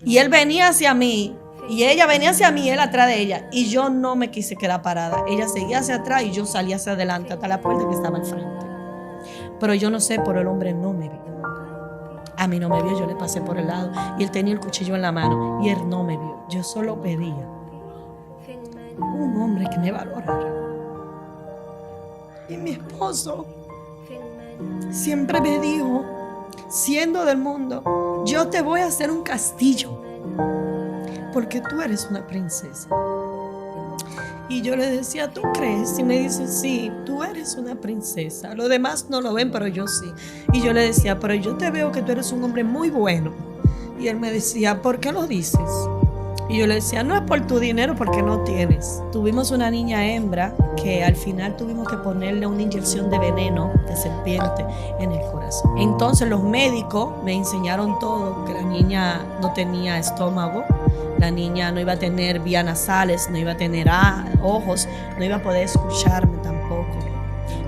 Y él venía hacia mí, y ella venía hacia mí, él atrás de ella, y yo no me quise quedar parada. Ella seguía hacia atrás y yo salí hacia adelante hasta la puerta que estaba al frente. Pero yo no sé, pero el hombre no me vio. A mí no me vio, yo le pasé por el lado y él tenía el cuchillo en la mano y él no me vio. Yo solo pedía un hombre que me valorara. Y mi esposo siempre me dijo, siendo del mundo, yo te voy a hacer un castillo porque tú eres una princesa. Y yo le decía, ¿tú crees? Y me dice, sí, tú eres una princesa. Los demás no lo ven, pero yo sí. Y yo le decía, pero yo te veo que tú eres un hombre muy bueno. Y él me decía, ¿por qué lo dices? Y yo le decía, no es por tu dinero, porque no tienes. Tuvimos una niña hembra que al final tuvimos que ponerle una inyección de veneno de serpiente en el corazón. Entonces los médicos me enseñaron todo, que la niña no tenía estómago, la niña no iba a tener vías nasales, no iba a tener ojos, no iba a poder escucharme tampoco.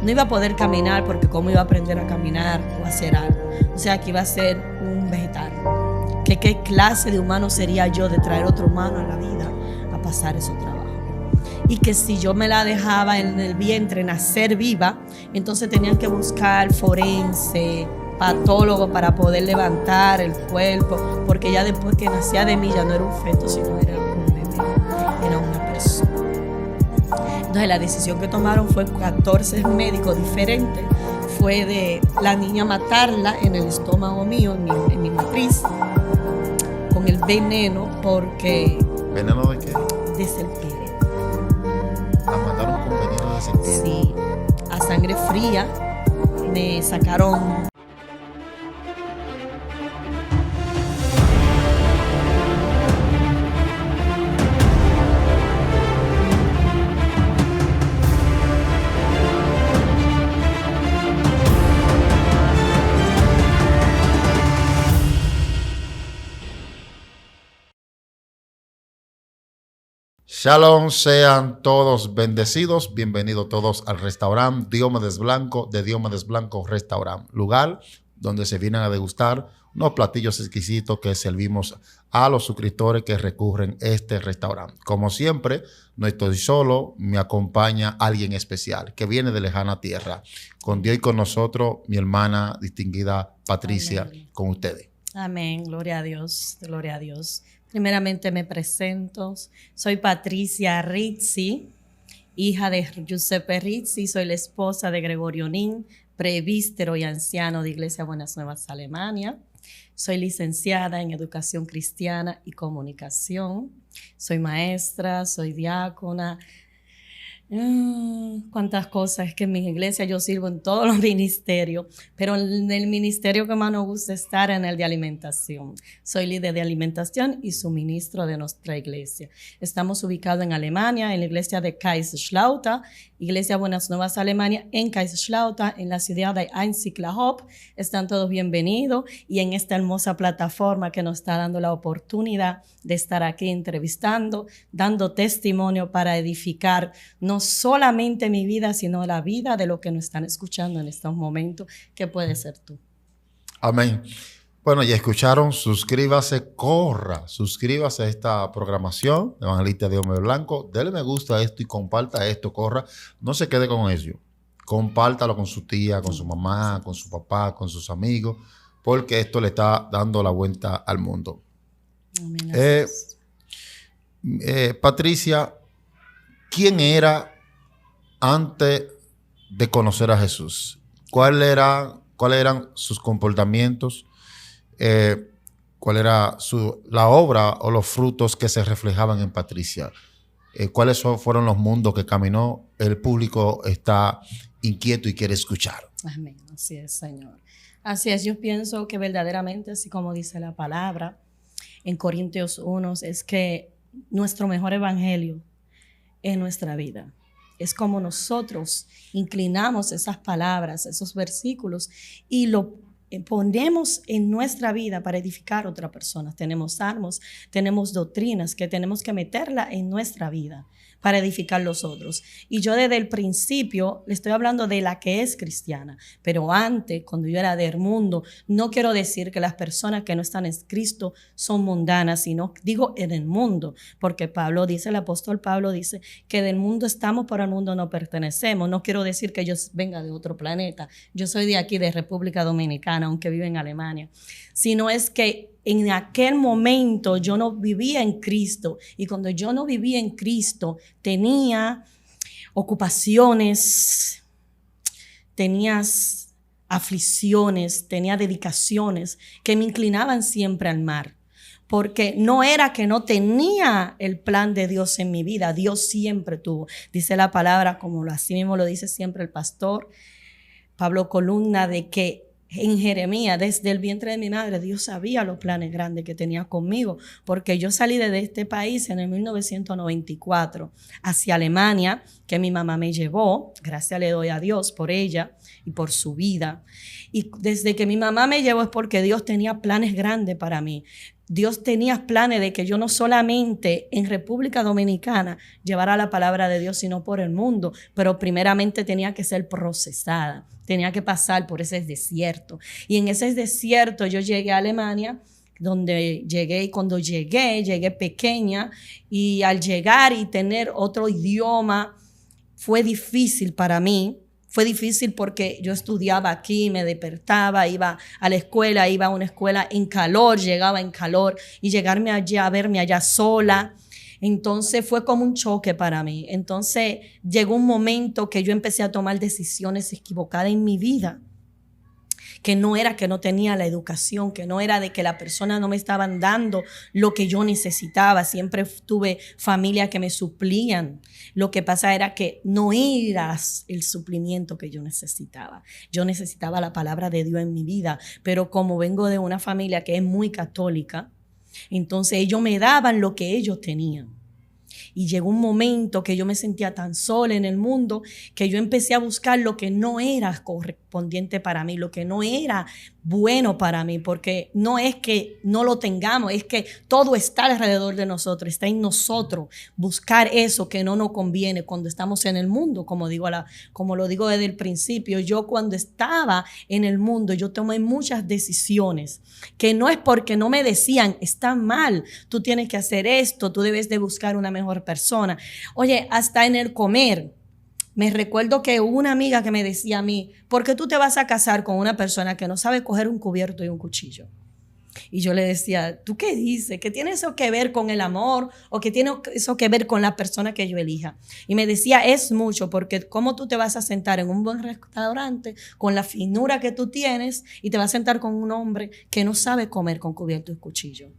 No iba a poder caminar porque cómo iba a aprender a caminar o a hacer algo. O sea, que iba a ser un vegetal. Que qué clase de humano sería yo de traer otro humano a la vida a pasar ese trabajo. Y que si yo me la dejaba en el vientre nacer viva, entonces tenían que buscar forense, patólogo para poder levantar el cuerpo, porque ya después que nacía de mí ya no era un feto, sino era un bebé, era una persona. Entonces la decisión que tomaron fue 14 médicos diferentes, fue de la niña matarla en el estómago mío, en mi matriz, con el veneno, porque... ¿Veneno de qué? De serpiente. La mataron con veneno de serpiente. Sí, a sangre fría me sacaron. Shalom, sean todos bendecidos, bienvenidos todos al restaurante Diomedes Blanco de Diomedes Blanco Restaurant, lugar donde se vienen a degustar unos platillos exquisitos que servimos a los suscriptores que recurren a este restaurante. Como siempre, no estoy solo, me acompaña alguien especial que viene de lejana tierra. Con Dios y con nosotros, mi hermana distinguida Patricia, amén, con ustedes. Amén, gloria a Dios, gloria a Dios. Primeramente me presento, soy Patricia Rizzi, hija de Giuseppe Rizzi, soy la esposa de Gregorio Nin, presbítero y anciano de Iglesia Buenas Nuevas Alemania. Soy licenciada en Educación Cristiana y Comunicación, soy maestra, soy diácona. Cuántas cosas, es que en mi iglesia yo sirvo en todos los ministerios, pero en el ministerio que más nos gusta estar en el de alimentación. Soy líder de alimentación y suministro de nuestra iglesia. Estamos ubicados en Alemania, en la iglesia de Kaiserslautern, Iglesia Buenas Nuevas Alemania en Kaiserslautern, en la ciudad de Einzigla-Hop. Están todos bienvenidos y en esta hermosa plataforma que nos está dando la oportunidad de estar aquí entrevistando, dando testimonio para edificar no solamente mi vida, sino la vida de los que nos están escuchando en estos momentos, que puede ser tú. Amén. Bueno, ya escucharon, suscríbase a esta programación, Evangelista Diomedes Blanco, denle me gusta a esto y comparta esto, corra, no se quede con ello, compártalo con su tía, con su mamá, con su papá, con sus amigos, porque esto le está dando la vuelta al mundo. Amén. Patricia, ¿quién era antes de conocer a Jesús? ¿Cuáles eran sus comportamientos? ¿Cuál era la obra o los frutos que se reflejaban en Patricia? ¿Cuáles fueron los mundos que caminó? El público está inquieto y quiere escuchar. Amén, así es, Señor. Así es, yo pienso que verdaderamente, así como dice la palabra en Corintios 1, es que nuestro mejor evangelio es nuestra vida. Es como nosotros inclinamos esas palabras, esos versículos y lo ponemos en nuestra vida para edificar a otra persona. Tenemos salmos, tenemos doctrinas que tenemos que meterla en nuestra vida para edificar los otros. Y yo desde el principio le estoy hablando de la que es cristiana, pero antes, cuando yo era del mundo, no quiero decir que las personas que no están en Cristo son mundanas, sino digo en el mundo, porque Pablo dice, el apóstol Pablo dice que del mundo estamos, pero al mundo no pertenecemos. No quiero decir que yo venga de otro planeta, yo soy de aquí, de República Dominicana, aunque vivo en Alemania, sino es que en aquel momento yo no vivía en Cristo, y cuando yo no vivía en Cristo tenía ocupaciones, tenía aflicciones, tenía dedicaciones que me inclinaban siempre al mar, porque no era que no tenía el plan de Dios en mi vida, Dios siempre tuvo. Dice la palabra, como así mismo lo dice siempre el pastor Pablo Columna, de que en Jeremías, desde el vientre de mi madre, Dios sabía los planes grandes que tenía conmigo, porque yo salí de este país en el 1994 hacia Alemania, que mi mamá me llevó. Gracias le doy a Dios por ella y por su vida. Y desde que mi mamá me llevó es porque Dios tenía planes grandes para mí. Dios tenía planes de que yo no solamente en República Dominicana llevara la palabra de Dios, sino por el mundo, pero primeramente tenía que ser procesada, tenía que pasar por ese desierto. Y en ese desierto yo llegué a Alemania, donde llegué, y cuando llegué pequeña, y al llegar y tener otro idioma fue difícil para mí. Fue difícil porque yo estudiaba aquí, me despertaba, iba a la escuela, iba a una escuela en calor, llegaba en calor, y llegarme allá, a verme allá sola. Entonces fue como un choque para mí. Entonces llegó un momento que yo empecé a tomar decisiones equivocadas en mi vida, que no era que no tenía la educación, que no era de que la persona no me estaban dando lo que yo necesitaba. Siempre tuve familia que me suplían. Lo que pasa era que no era el suplimiento que yo necesitaba. Yo necesitaba la palabra de Dios en mi vida, pero como vengo de una familia que es muy católica, entonces ellos me daban lo que ellos tenían. Y llegó un momento que yo me sentía tan sola en el mundo que yo empecé a buscar lo que no era correspondiente para mí, lo que no era bueno para mí, porque no es que no lo tengamos, es que todo está alrededor de nosotros, está en nosotros buscar eso que no nos conviene cuando estamos en el mundo, como lo digo desde el principio. Yo cuando estaba en el mundo, yo tomé muchas decisiones que no es porque no me decían, está mal, tú tienes que hacer esto, tú debes de buscar una mejor persona. Oye, hasta en el comer. Me recuerdo que hubo una amiga que me decía a mí, ¿por qué tú te vas a casar con una persona que no sabe coger un cubierto y un cuchillo? Y yo le decía, ¿tú qué dices? ¿Qué tiene eso que ver con el amor? ¿O qué tiene eso que ver con la persona que yo elija? Y me decía, es mucho, porque ¿cómo tú te vas a sentar en un buen restaurante con la finura que tú tienes y te vas a sentar con un hombre que no sabe comer con cubierto y cuchillo?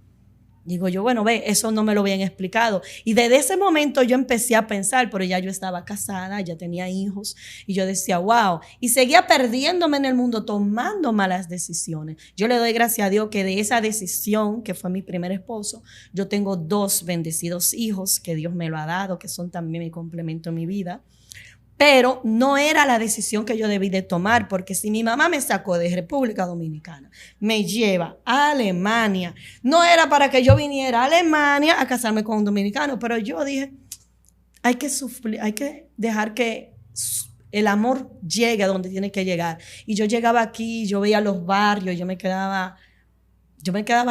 Digo yo, bueno, ve, eso no me lo habían explicado. Y desde ese momento yo empecé a pensar, pero ya yo estaba casada, ya tenía hijos, y yo decía, wow, y seguía perdiéndome en el mundo, tomando malas decisiones. Yo le doy gracias a Dios que de esa decisión, que fue mi primer esposo, yo tengo 2 bendecidos hijos que Dios me lo ha dado, que son también mi complemento en mi vida. Pero no era la decisión que yo debí de tomar, porque si mi mamá me sacó de República Dominicana, me lleva a Alemania, no era para que yo viniera a Alemania a casarme con un dominicano, pero yo dije, hay que dejar que el amor llegue a donde tiene que llegar. Y yo llegaba aquí, yo veía los barrios, yo me quedaba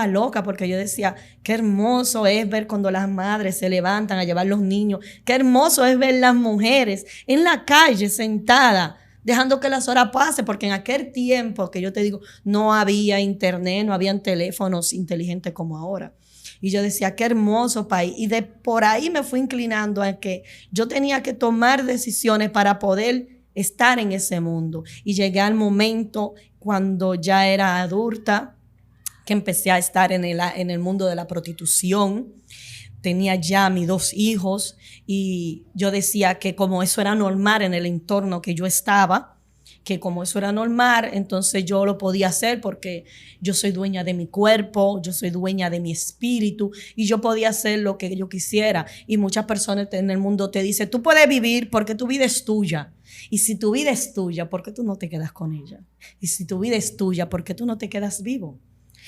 loca, porque yo decía, qué hermoso es ver cuando las madres se levantan a llevar los niños, qué hermoso es ver las mujeres en la calle sentadas, dejando que las horas pasen, porque en aquel tiempo que yo te digo, no había internet, no habían teléfonos inteligentes como ahora. Y yo decía, qué hermoso país. Y por ahí me fui inclinando a que yo tenía que tomar decisiones para poder estar en ese mundo. Y llegué al momento cuando ya era adulta, que empecé a estar en el mundo de la prostitución. Tenía ya mis 2 hijos y yo decía que como eso era normal en el entorno que yo estaba, que como eso era normal, entonces yo lo podía hacer porque yo soy dueña de mi cuerpo, yo soy dueña de mi espíritu y yo podía hacer lo que yo quisiera. Y muchas personas en el mundo te dicen, tú puedes vivir porque tu vida es tuya. Y si tu vida es tuya, ¿por qué tú no te quedas con ella? Y si tu vida es tuya, ¿por qué tú no te quedas vivo?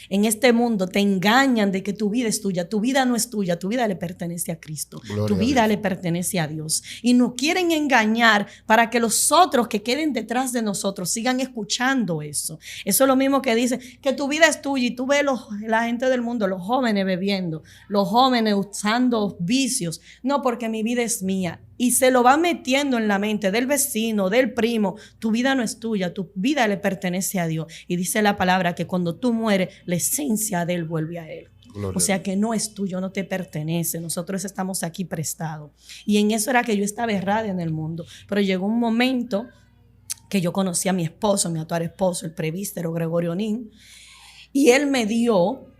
En este mundo te engañan de que tu vida es tuya. Tu vida no es tuya, tu vida le pertenece a Cristo. Tu vida le pertenece a Dios. Y nos quieren engañar para que los otros que queden detrás de nosotros sigan escuchando eso. Eso es lo mismo que dice que tu vida es tuya y tú ves la gente del mundo, los jóvenes bebiendo, los jóvenes usando vicios. No, porque mi vida es mía. Y se lo va metiendo en la mente del vecino, del primo. Tu vida no es tuya, tu vida le pertenece a Dios. Y dice la palabra que cuando tú mueres, la esencia de él vuelve a él. Gloria. O sea que no es tuyo, no te pertenece. Nosotros estamos aquí prestados. Y en eso era que yo estaba errada en el mundo. Pero llegó un momento que yo conocí a mi esposo, mi actual esposo, el presbítero Gregorio Nin. Y él me dio...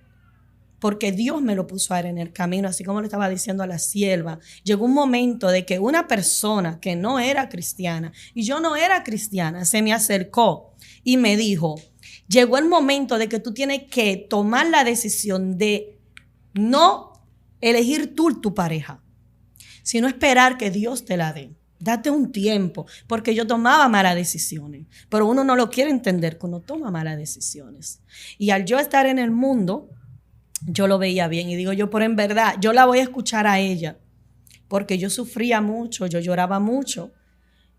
porque Dios me lo puso a él en el camino, así como le estaba diciendo a la sierva. Llegó un momento de que una persona que no era cristiana, y yo no era cristiana, se me acercó y me dijo, llegó el momento de que tú tienes que tomar la decisión de no elegir tú tu pareja, sino esperar que Dios te la dé. Date un tiempo, porque yo tomaba malas decisiones, pero uno no lo quiere entender que uno toma malas decisiones. Y al yo estar en el mundo, yo lo veía bien y digo yo, pero en verdad, yo la voy a escuchar a ella porque yo sufría mucho, yo lloraba mucho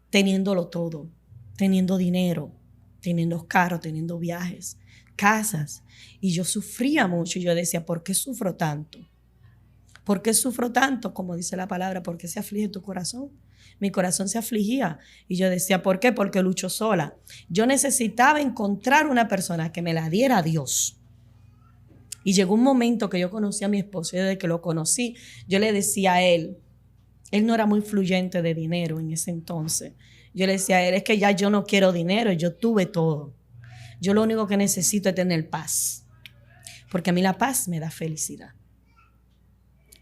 teniéndolo todo, teniendo dinero, teniendo carros, teniendo viajes, casas. Y yo sufría mucho y yo decía, ¿por qué sufro tanto? ¿Por qué sufro tanto? Como dice la palabra, ¿por qué se aflige tu corazón? Mi corazón se afligía y yo decía, ¿por qué? Porque lucho sola. Yo necesitaba encontrar una persona que me la diera a Dios. Y llegó un momento que yo conocí a mi esposo y desde que lo conocí, yo le decía a él no era muy fluyente de dinero en ese entonces. Yo le decía a él, es que ya yo no quiero dinero, yo tuve todo. Yo lo único que necesito es tener paz, porque a mí la paz me da felicidad.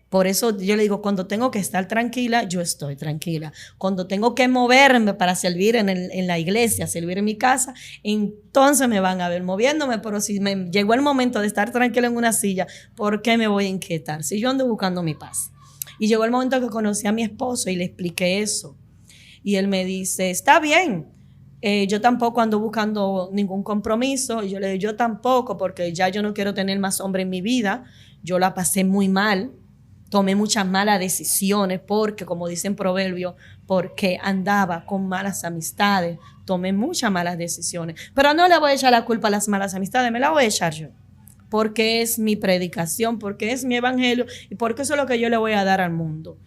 Por eso yo le digo, cuando tengo que estar tranquila, yo estoy tranquila. Cuando tengo que moverme para servir en la iglesia, servir en mi casa, entonces me van a ver moviéndome. Pero si me llegó el momento de estar tranquila en una silla, ¿por qué me voy a inquietar? Si yo ando buscando mi paz. Y llegó el momento que conocí a mi esposo y le expliqué eso. Y él me dice, está bien, yo tampoco ando buscando ningún compromiso. Y yo le digo, yo tampoco, porque ya yo no quiero tener más hombre en mi vida. Yo la pasé muy mal. Tomé muchas malas decisiones porque, como dicen Proverbios, porque andaba con malas amistades. Tomé muchas malas decisiones. Pero no le voy a echar la culpa a las malas amistades, me la voy a echar yo. Porque es mi predicación, porque es mi evangelio y porque eso es lo que yo le voy a dar al mundo.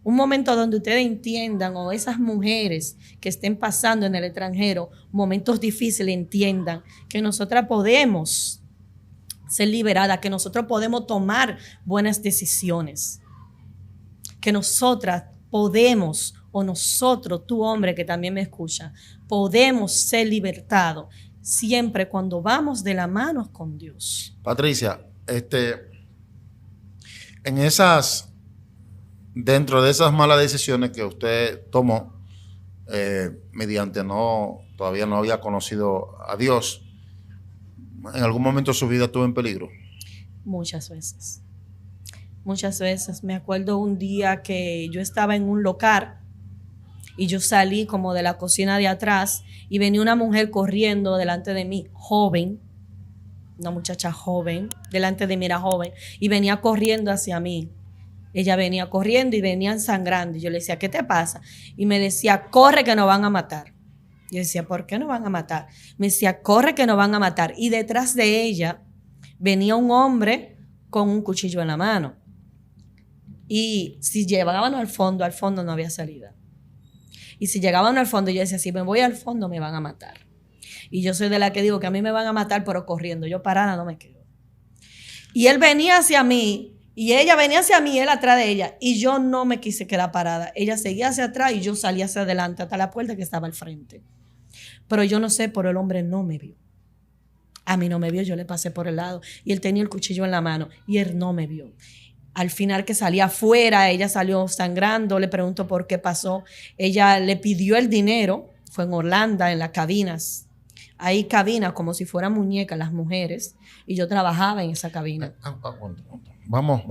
Un momento donde ustedes entiendan, o esas mujeres que estén pasando en el extranjero, momentos difíciles, entiendan que nosotras podemos ser liberada, que nosotros podemos tomar buenas decisiones, que nosotras podemos, o nosotros, tú hombre que también me escucha, podemos ser libertados siempre cuando vamos de la mano con Dios. Patricia, dentro de esas malas decisiones que usted tomó, mediante todavía no había conocido a Dios, ¿en algún momento su vida estuvo en peligro? Muchas veces. Muchas veces. Me acuerdo un día que yo estaba en un local y yo salí como de la cocina de atrás y venía una mujer corriendo delante de mí, joven, una muchacha joven, delante de mí era joven, y venía corriendo hacia mí. Ella venía corriendo y venía sangrando. Y yo le decía, ¿qué te pasa? Y me decía, corre que nos van a matar. Yo decía, ¿por qué nos van a matar? Me decía, corre que nos van a matar. Y detrás de ella venía un hombre con un cuchillo en la mano. Y si llegábamos al fondo no había salida. Y si llegábamos al fondo, yo decía, si me voy al fondo me van a matar. Y yo soy de la que digo que a mí me van a matar, pero corriendo. Yo parada no me quedo. Y él venía hacia mí, y ella venía hacia mí, él atrás de ella. Y yo no me quise quedar parada. Ella seguía hacia atrás y yo salía hacia adelante hasta la puerta que estaba al frente. Pero yo no sé, pero el hombre no me vio. A mí no me vio, yo le pasé por el lado. Y él tenía el cuchillo en la mano y él no me vio. Al final que salía afuera, ella salió sangrando, le pregunto por qué pasó. Ella le pidió el dinero, fue en Holanda, en las cabinas. Hay cabinas como si fueran muñecas las mujeres y yo trabajaba en esa cabina. Vamos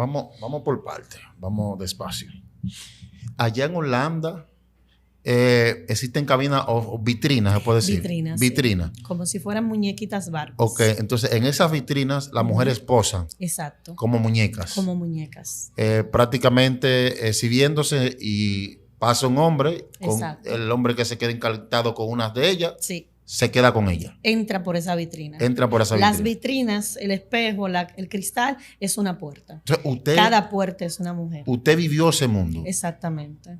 por partes, vamos despacio. Allá en Holanda, existen cabinas o vitrinas, se puede decir. Vitrinas. Vitrinas. Sí. Como si fueran muñequitas barcos. Ok, entonces en esas vitrinas las mujeres posan. Exacto. Como muñecas. Como muñecas. Prácticamente exhibiéndose y pasa un hombre, con el hombre que se queda encantado con una de ellas, sí, se queda con ella. Entra por esa vitrina. Entra por esa vitrina. Las vitrinas, el espejo, el cristal es una puerta. Entonces, cada puerta es una mujer. Usted vivió ese mundo. Exactamente.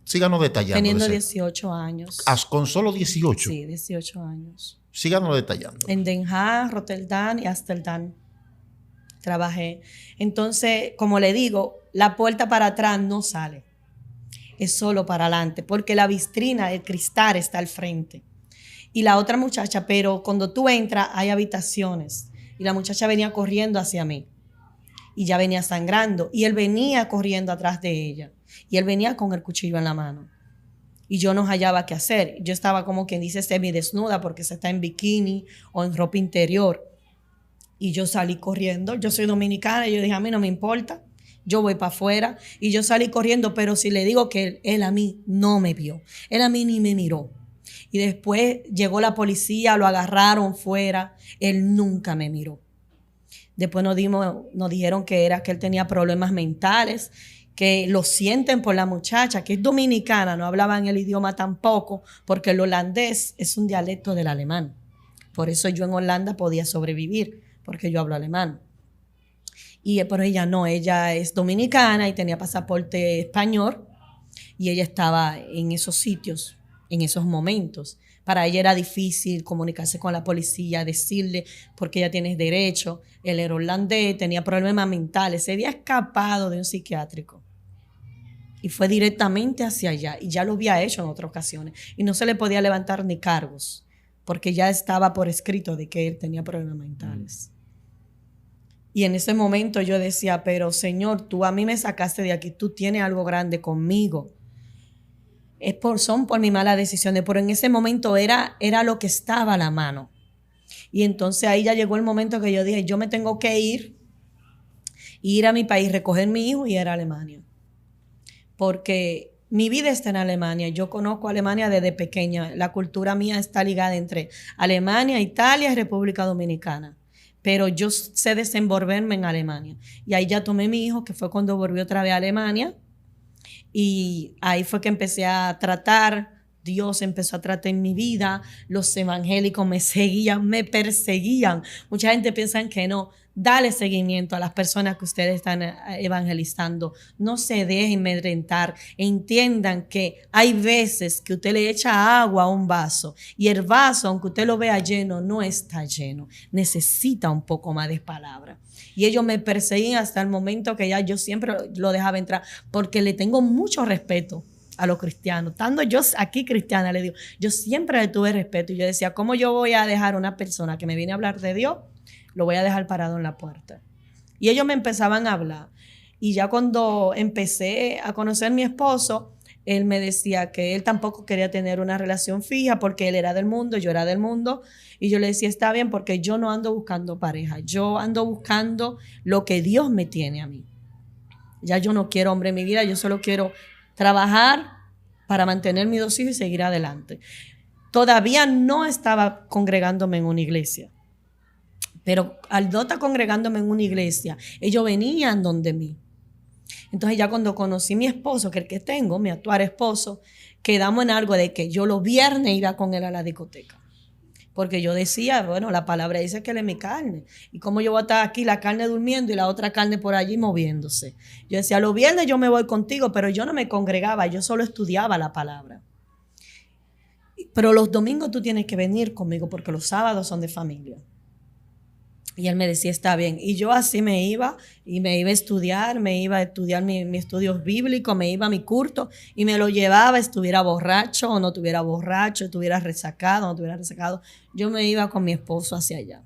Síganos detallando. Teniendo 18 años. ¿Con solo 18? Sí, 18 años. Síganos detallando. En Den Haag, Rotterdam y Ámsterdam trabajé. Entonces, como le digo, la puerta para atrás no sale. Es solo para adelante, porque la vitrina, el cristal está al frente. Y la otra muchacha, pero cuando tú entras hay habitaciones. Y la muchacha venía corriendo hacia mí. Y ya venía sangrando. Y él venía corriendo atrás de ella. Y él venía con el cuchillo en la mano. Y yo no hallaba qué hacer. Yo estaba como quien dice semidesnuda porque se está en bikini o en ropa interior. Y yo salí corriendo. Yo soy dominicana y yo dije, a mí no me importa. Yo voy para afuera. Y yo salí corriendo, pero si le digo que él a mí no me vio. Él a mí ni me miró. Y después llegó la policía, lo agarraron fuera. Él nunca me miró. Después nos dijeron que era que él tenía problemas mentales, que lo sienten por la muchacha, que es dominicana, no hablaban el idioma tampoco, porque el holandés es un dialecto del alemán. Por eso yo en Holanda podía sobrevivir, porque yo hablo alemán. Pero ella no, ella es dominicana y tenía pasaporte español y ella estaba en esos sitios, en esos momentos. Para ella era difícil comunicarse con la policía, decirle porque ella tiene derecho. Él era holandés, tenía problemas mentales, se había escapado de un psiquiátrico y fue directamente hacia allá y ya lo había hecho en otras ocasiones y no se le podía levantar ni cargos porque ya estaba por escrito de que él tenía problemas mentales. Y en ese momento yo decía, pero Señor, tú a mí me sacaste de aquí, tú tienes algo grande conmigo. Son por mis malas decisiones, pero en ese momento era lo que estaba a la mano. Y entonces ahí ya llegó el momento que yo dije, yo me tengo que ir a mi país, recoger a mi hijo y ir a Alemania. Porque mi vida está en Alemania, yo conozco Alemania desde pequeña, la cultura mía está ligada entre Alemania, Italia y República Dominicana. Pero yo sé desenvolverme en Alemania. Y ahí ya tomé a mi hijo, que fue cuando volví otra vez a Alemania. Y ahí fue que empecé a tratar, Dios empezó a tratar en mi vida, los evangélicos me seguían, me perseguían. Mucha gente piensa que no. Dale seguimiento a las personas que ustedes están evangelizando. No se dejen amedrentar. Entiendan que hay veces que usted le echa agua a un vaso y el vaso, aunque usted lo vea lleno, no está lleno. Necesita un poco más de palabra. Y ellos me perseguían hasta el momento que ya yo siempre lo dejaba entrar porque le tengo mucho respeto a los cristianos. Estando yo aquí cristiana, le digo, yo siempre le tuve respeto y yo decía, ¿cómo yo voy a dejar a una persona que me viene a hablar de Dios? Lo voy a dejar parado en la puerta. Y ellos me empezaban a hablar. Y ya cuando empecé a conocer a mi esposo, él me decía que él tampoco quería tener una relación fija porque él era del mundo, yo era del mundo. Y yo le decía, está bien, porque yo no ando buscando pareja. Yo ando buscando lo que Dios me tiene a mí. Ya yo no quiero hombre en mi vida, yo solo quiero trabajar para mantener mis 2 hijos y seguir adelante. Todavía no estaba congregándome en una iglesia. Pero al no estar congregándome en una iglesia, ellos venían donde mí. Entonces ya cuando conocí a mi esposo, que es el que tengo, mi actual esposo, quedamos en algo de que yo los viernes iba con él a la discoteca. Porque yo decía, bueno, la palabra dice que él es mi carne. Y como yo voy a estar aquí, la carne durmiendo y la otra carne por allí moviéndose. Yo decía, los viernes yo me voy contigo, pero yo no me congregaba, yo solo estudiaba la palabra. Pero los domingos tú tienes que venir conmigo porque los sábados son de familia. Y él me decía, está bien. Y yo así me iba a estudiar, mis estudios bíblicos, me iba a mi culto y me lo llevaba, estuviera borracho o no estuviera borracho, estuviera resacado o no estuviera resacado. Yo me iba con mi esposo hacia allá.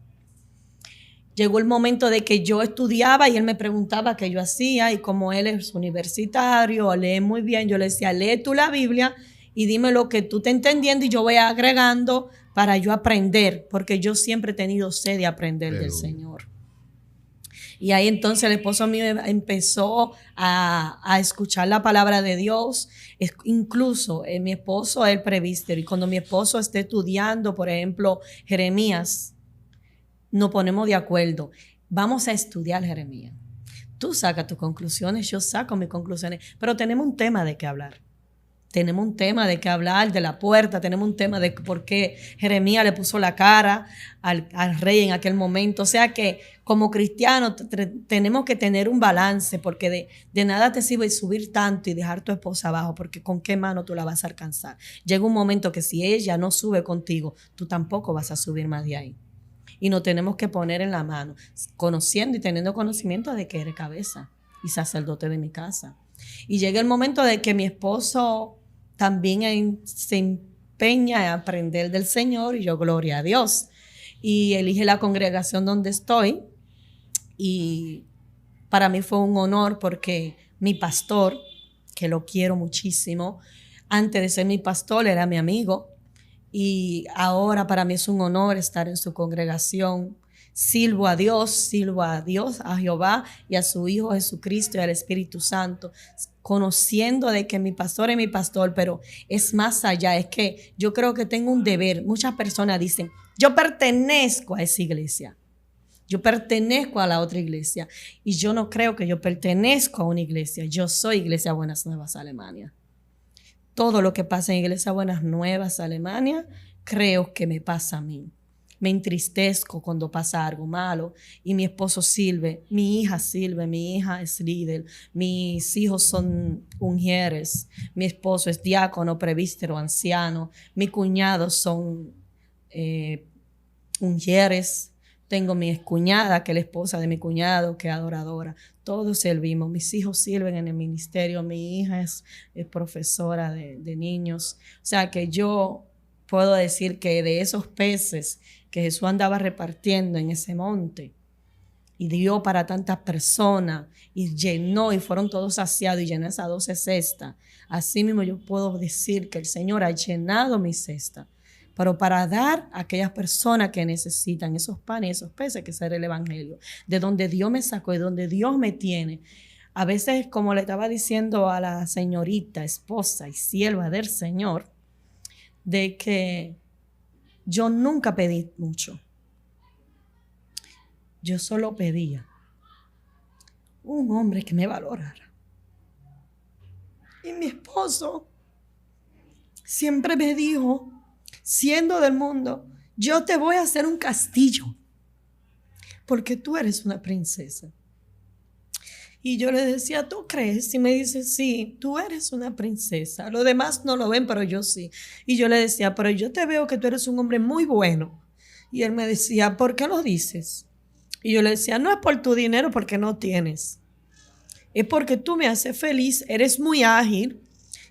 Llegó el momento de que yo estudiaba y él me preguntaba qué yo hacía y como él es universitario, lee muy bien, yo le decía, lee tú la Biblia y dime lo que tú te entendiendo y yo voy agregando para yo aprender, porque yo siempre he tenido sed de aprender del Señor. Y ahí entonces el esposo mío empezó a escuchar la palabra de Dios. Incluso mi esposo es el presbítero, y cuando mi esposo esté estudiando, por ejemplo, Jeremías, nos ponemos de acuerdo. Vamos a estudiar Jeremías. Tú sacas tus conclusiones, yo saco mis conclusiones, pero tenemos un tema de qué hablar. Tenemos un tema de qué hablar de la puerta, tenemos un tema de por qué Jeremías le puso la cara al rey en aquel momento. O sea que como cristianos tenemos que tener un balance, porque de nada te sirve subir tanto y dejar tu esposa abajo, porque con qué mano tú la vas a alcanzar. Llega un momento que si ella no sube contigo, tú tampoco vas a subir más de ahí. Y nos tenemos que poner en la mano, conociendo y teniendo conocimiento de que eres cabeza y sacerdote de mi casa. Y llega el momento de que mi esposo también se empeña en aprender del Señor, y yo, gloria a Dios. Y elige la congregación donde estoy. Y para mí fue un honor, porque mi pastor, que lo quiero muchísimo, antes de ser mi pastor era mi amigo. Y ahora para mí es un honor estar en su congregación. Sirvo a Dios, a Jehová y a su Hijo Jesucristo y al Espíritu Santo, conociendo de que mi pastor es mi pastor, pero es más allá. Es que yo creo que tengo un deber. Muchas personas dicen, yo pertenezco a esa iglesia, yo pertenezco a la otra iglesia, y yo no creo que yo pertenezco a una iglesia. Yo soy Iglesia Buenas Nuevas Alemania. Todo lo que pasa en Iglesia Buenas Nuevas Alemania, creo que me pasa a mí. Me entristezco cuando pasa algo malo, y mi esposo sirve, mi hija es líder, mis hijos son ungieres, mi esposo es diácono, presbítero, anciano, mis cuñados son ungieres, tengo mi excuñada, que es la esposa de mi cuñado, que es adoradora. Todos servimos, mis hijos sirven en el ministerio, mi hija es profesora de niños. O sea que yo puedo decir que de esos peces que Jesús andaba repartiendo en ese monte y dio para tantas personas y llenó, y fueron todos saciados y llenó esas 12 cestas, así mismo yo puedo decir que el Señor ha llenado mi cesta, pero para dar a aquellas personas que necesitan esos panes y esos peces, que será el evangelio, de donde Dios me sacó y donde Dios me tiene. A veces, como le estaba diciendo a la señorita, esposa y sierva del Señor, de que yo nunca pedí mucho. Yo solo pedía un hombre que me valorara. Y mi esposo siempre me dijo, siendo del mundo, yo te voy a hacer un castillo, porque tú eres una princesa. Y yo le decía, ¿tú crees? Y me dice, sí, tú eres una princesa. Los demás no lo ven, pero yo sí. Y yo le decía, pero yo te veo que tú eres un hombre muy bueno. Y él me decía, ¿por qué lo dices? Y yo le decía, no es por tu dinero, porque no tienes. Es porque tú me haces feliz, eres muy ágil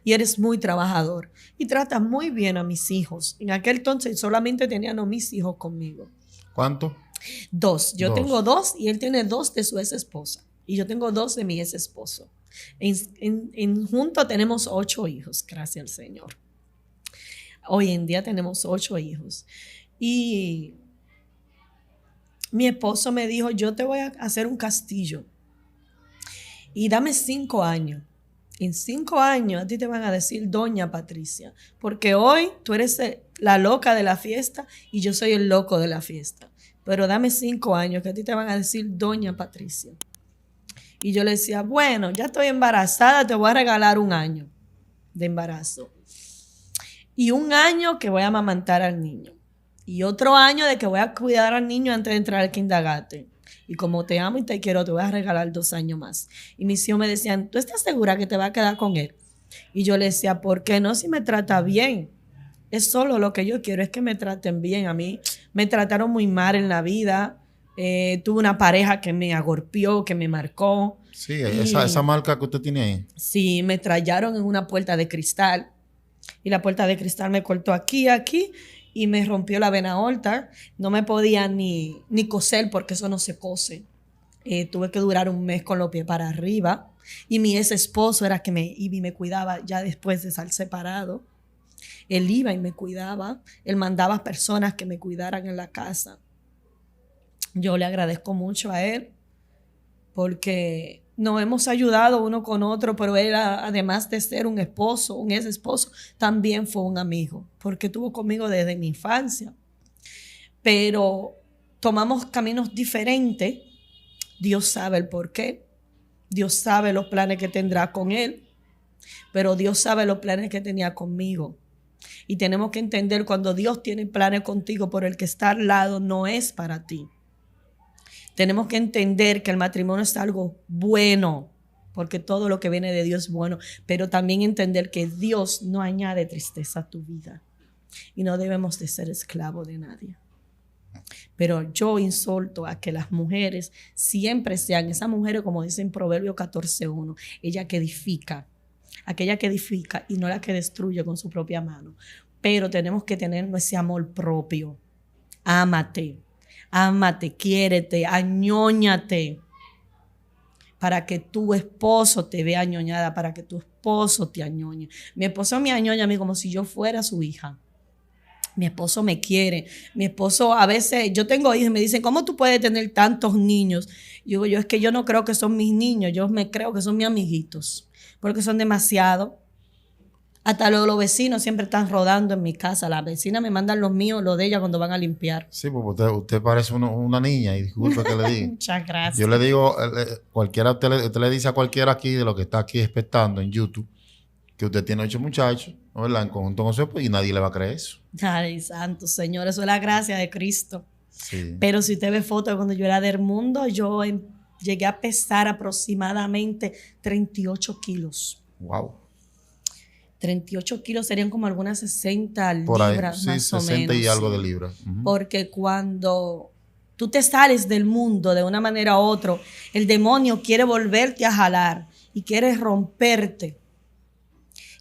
y eres muy trabajador. Y tratas muy bien a mis hijos. En aquel entonces solamente tenían a mis hijos conmigo. ¿Cuánto? 2. Yo tengo 2 y él tiene 2 de su ex esposa. Y yo tengo 2 de mi ex esposo. Juntos tenemos 8 hijos, gracias al Señor. Hoy en día tenemos 8 hijos. Y mi esposo me dijo, yo te voy a hacer un castillo. Y dame 5 años. En 5 años a ti te van a decir Doña Patricia. Porque hoy tú eres la loca de la fiesta y yo soy el loco de la fiesta. Pero dame 5 años que a ti te van a decir Doña Patricia. Y yo le decía, bueno, ya estoy embarazada, te voy a regalar 1 año de embarazo. Y 1 año que voy a amamantar al niño. Y otro año de que voy a cuidar al niño antes de entrar al kindergarten. Y como te amo y te quiero, te voy a regalar 2 años más. Y mis hijos me decían, ¿tú estás segura que te vas a quedar con él? Y yo le decía, ¿por qué no? Si me trata bien. Es solo lo que yo quiero, es que me traten bien. A mí me trataron muy mal en la vida. Tuve una pareja que me agorpió, que me marcó. Sí, esa marca que usted tiene ahí. Sí, me trallaron en una puerta de cristal. Y la puerta de cristal me cortó aquí, y me rompió la vena aorta. No me podía ni coser, porque eso no se cose. Tuve que durar 1 mes con los pies para arriba. Y mi ex esposo era que me cuidaba ya después de estar separado. Él iba y me cuidaba. Él mandaba personas que me cuidaran en la casa. Yo le agradezco mucho a él. porque nos hemos ayudado uno con otro, pero él, además de ser un esposo, un ex esposo, también fue un amigo, porque estuvo conmigo desde mi infancia. Pero tomamos caminos diferentes. Dios sabe el por qué. Dios sabe los planes que tendrá con él, pero Dios sabe los planes que tenía conmigo. Y tenemos que entender, cuando Dios tiene planes contigo, por el que está al lado no es para ti. Tenemos que entender que el matrimonio es algo bueno, porque todo lo que viene de Dios es bueno, pero también entender que Dios no añade tristeza a tu vida y no debemos de ser esclavos de nadie. Pero yo insulto a que las mujeres siempre sean esas mujeres, como dice en Proverbios 14:1, ella que edifica, aquella que edifica y no la que destruye con su propia mano. Pero tenemos que tener ese amor propio. Ámate, quiérete, añóñate, para que tu esposo te vea añoñada, para que tu esposo te añoñe. Mi esposo me añoña a mí como si yo fuera su hija. Mi esposo me quiere. Mi esposo, a veces, yo tengo hijos y me dicen, ¿cómo tú puedes tener tantos niños? Yo es que yo no creo que son mis niños, yo me creo que son mis amiguitos, porque son demasiado. Hasta los vecinos siempre están rodando en mi casa. Las vecinas me mandan los míos, los de ella cuando van a limpiar. Sí, porque usted parece una niña, y disculpe que le diga. Muchas gracias. Yo le digo, usted le dice a cualquiera aquí de lo que está aquí expectando en YouTube que usted tiene 8 muchachos, ¿verdad? En conjunto con su esposo, y nadie le va a creer eso. Ay, santo Señor, eso es la gracia de Cristo. Sí. Pero si usted ve fotos de cuando yo era del mundo, yo llegué a pesar aproximadamente 38 kilos. Wow. 38 kilos serían como algunas 60 Por ahí, libras, sí, más 60 o menos. y algo de libras. Uh-huh. Porque cuando tú te sales del mundo de una manera u otra, el demonio quiere volverte a jalar y quiere romperte.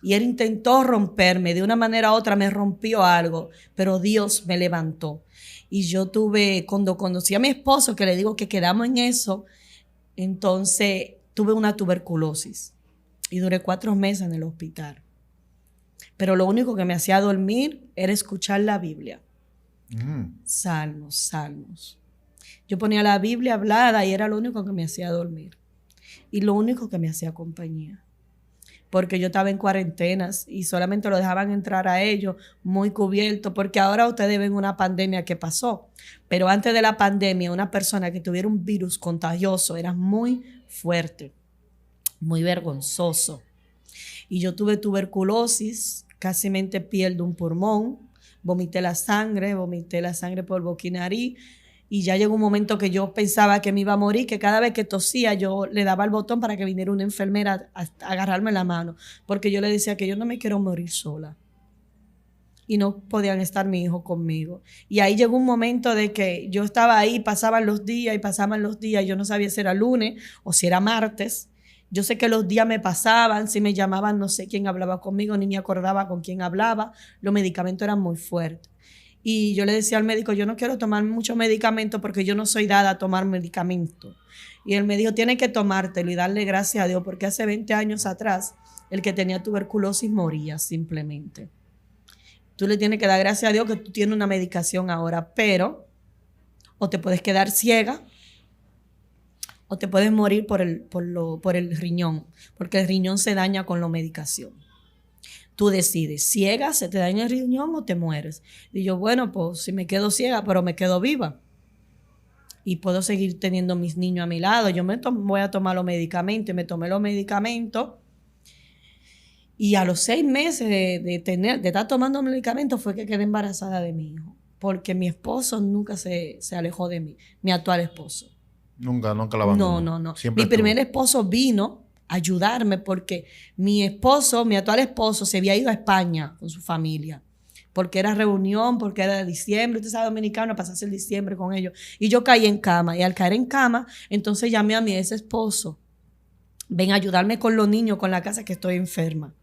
Y él intentó romperme, de una manera u otra me rompió algo, pero Dios me levantó. Y yo cuando conocí a mi esposo, que le digo que quedamos en eso, entonces tuve una tuberculosis y duré 4 meses en el hospital. Pero lo único que me hacía dormir era escuchar la Biblia. Salmos. Yo ponía la Biblia hablada y era lo único que me hacía dormir. Y lo único que me hacía compañía. Porque yo estaba en cuarentenas y solamente lo dejaban entrar a ellos muy cubierto, porque ahora ustedes ven una pandemia que pasó. Pero antes de la pandemia, una persona que tuviera un virus contagioso era muy fuerte, muy vergonzoso. Y yo tuve tuberculosis, casi pierdo un pulmón, vomité la sangre por boca y nariz. Y ya llegó un momento que yo pensaba que me iba a morir, que cada vez que tosía yo le daba el botón para que viniera una enfermera a agarrarme la mano, porque yo le decía que yo no me quiero morir sola. Y no podían estar mis hijos conmigo. Y ahí llegó un momento de que yo estaba ahí, pasaban los días, yo no sabía si era lunes o si era martes. Yo sé que los días me pasaban, si me llamaban no sé quién hablaba conmigo, ni me acordaba con quién hablaba, los medicamentos eran muy fuertes. Y yo le decía al médico, yo no quiero tomar mucho medicamento porque yo no soy dada a tomar medicamento. Y él me dijo, tienes que tomártelo y darle gracias a Dios, porque hace 20 años atrás el que tenía tuberculosis moría simplemente. Tú le tienes que dar gracias a Dios que tú tienes una medicación ahora, pero o te puedes quedar ciega o te puedes morir por el riñón, porque el riñón se daña con la medicación. Tú decides, ciega, se te daña el riñón o te mueres. Y yo, bueno, pues si me quedo ciega, pero me quedo viva. Y puedo seguir teniendo mis niños a mi lado. Yo voy a tomar los medicamentos. Y me tomé los medicamentos. Y a los 6 meses de estar tomando medicamentos fue que quedé embarazada de mi hijo. Porque mi esposo nunca se alejó de mí. Mi actual esposo. Nunca la abandonó. No. Siempre mi primer esposo vino ayudarme porque mi actual esposo se había ido a España con su familia porque era reunión, porque era diciembre, usted sabe, dominicano, pasarse el diciembre con ellos, y yo caí en cama, y al caer en cama entonces llamé a mi ex esposo, ven a ayudarme con los niños, con la casa, que estoy enferma.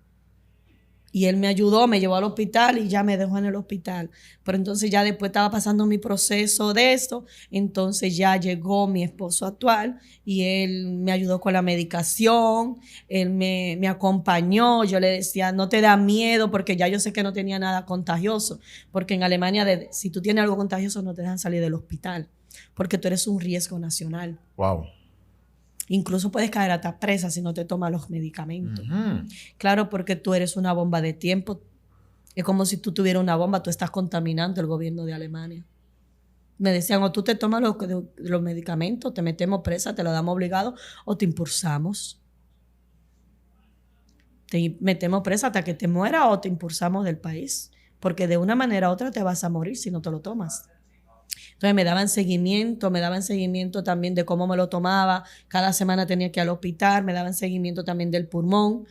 Y él me ayudó, me llevó al hospital y ya me dejó en el hospital. Pero entonces ya después estaba pasando mi proceso de esto. Entonces ya llegó mi esposo actual y él me ayudó con la medicación. Él me acompañó. Yo le decía, no te da miedo, porque ya yo sé que no tenía nada contagioso. Porque en Alemania, si tú tienes algo contagioso, no te dejan salir del hospital. Porque tú eres un riesgo nacional. Wow. Incluso puedes caer hasta presa si no te tomas los medicamentos. Ujú. Claro, porque tú eres una bomba de tiempo. Es como si tú tuvieras una bomba, tú estás contaminando el gobierno de Alemania. Me decían, o tú te tomas los medicamentos, te metemos presa, te lo damos obligado, o te impulsamos. Te metemos presa hasta que te mueras o te impulsamos del país. Porque de una manera u otra te vas a morir si no te lo tomas. Entonces me daban seguimiento también de cómo me lo tomaba. Cada semana tenía que ir al hospital, me daban seguimiento también del pulmón.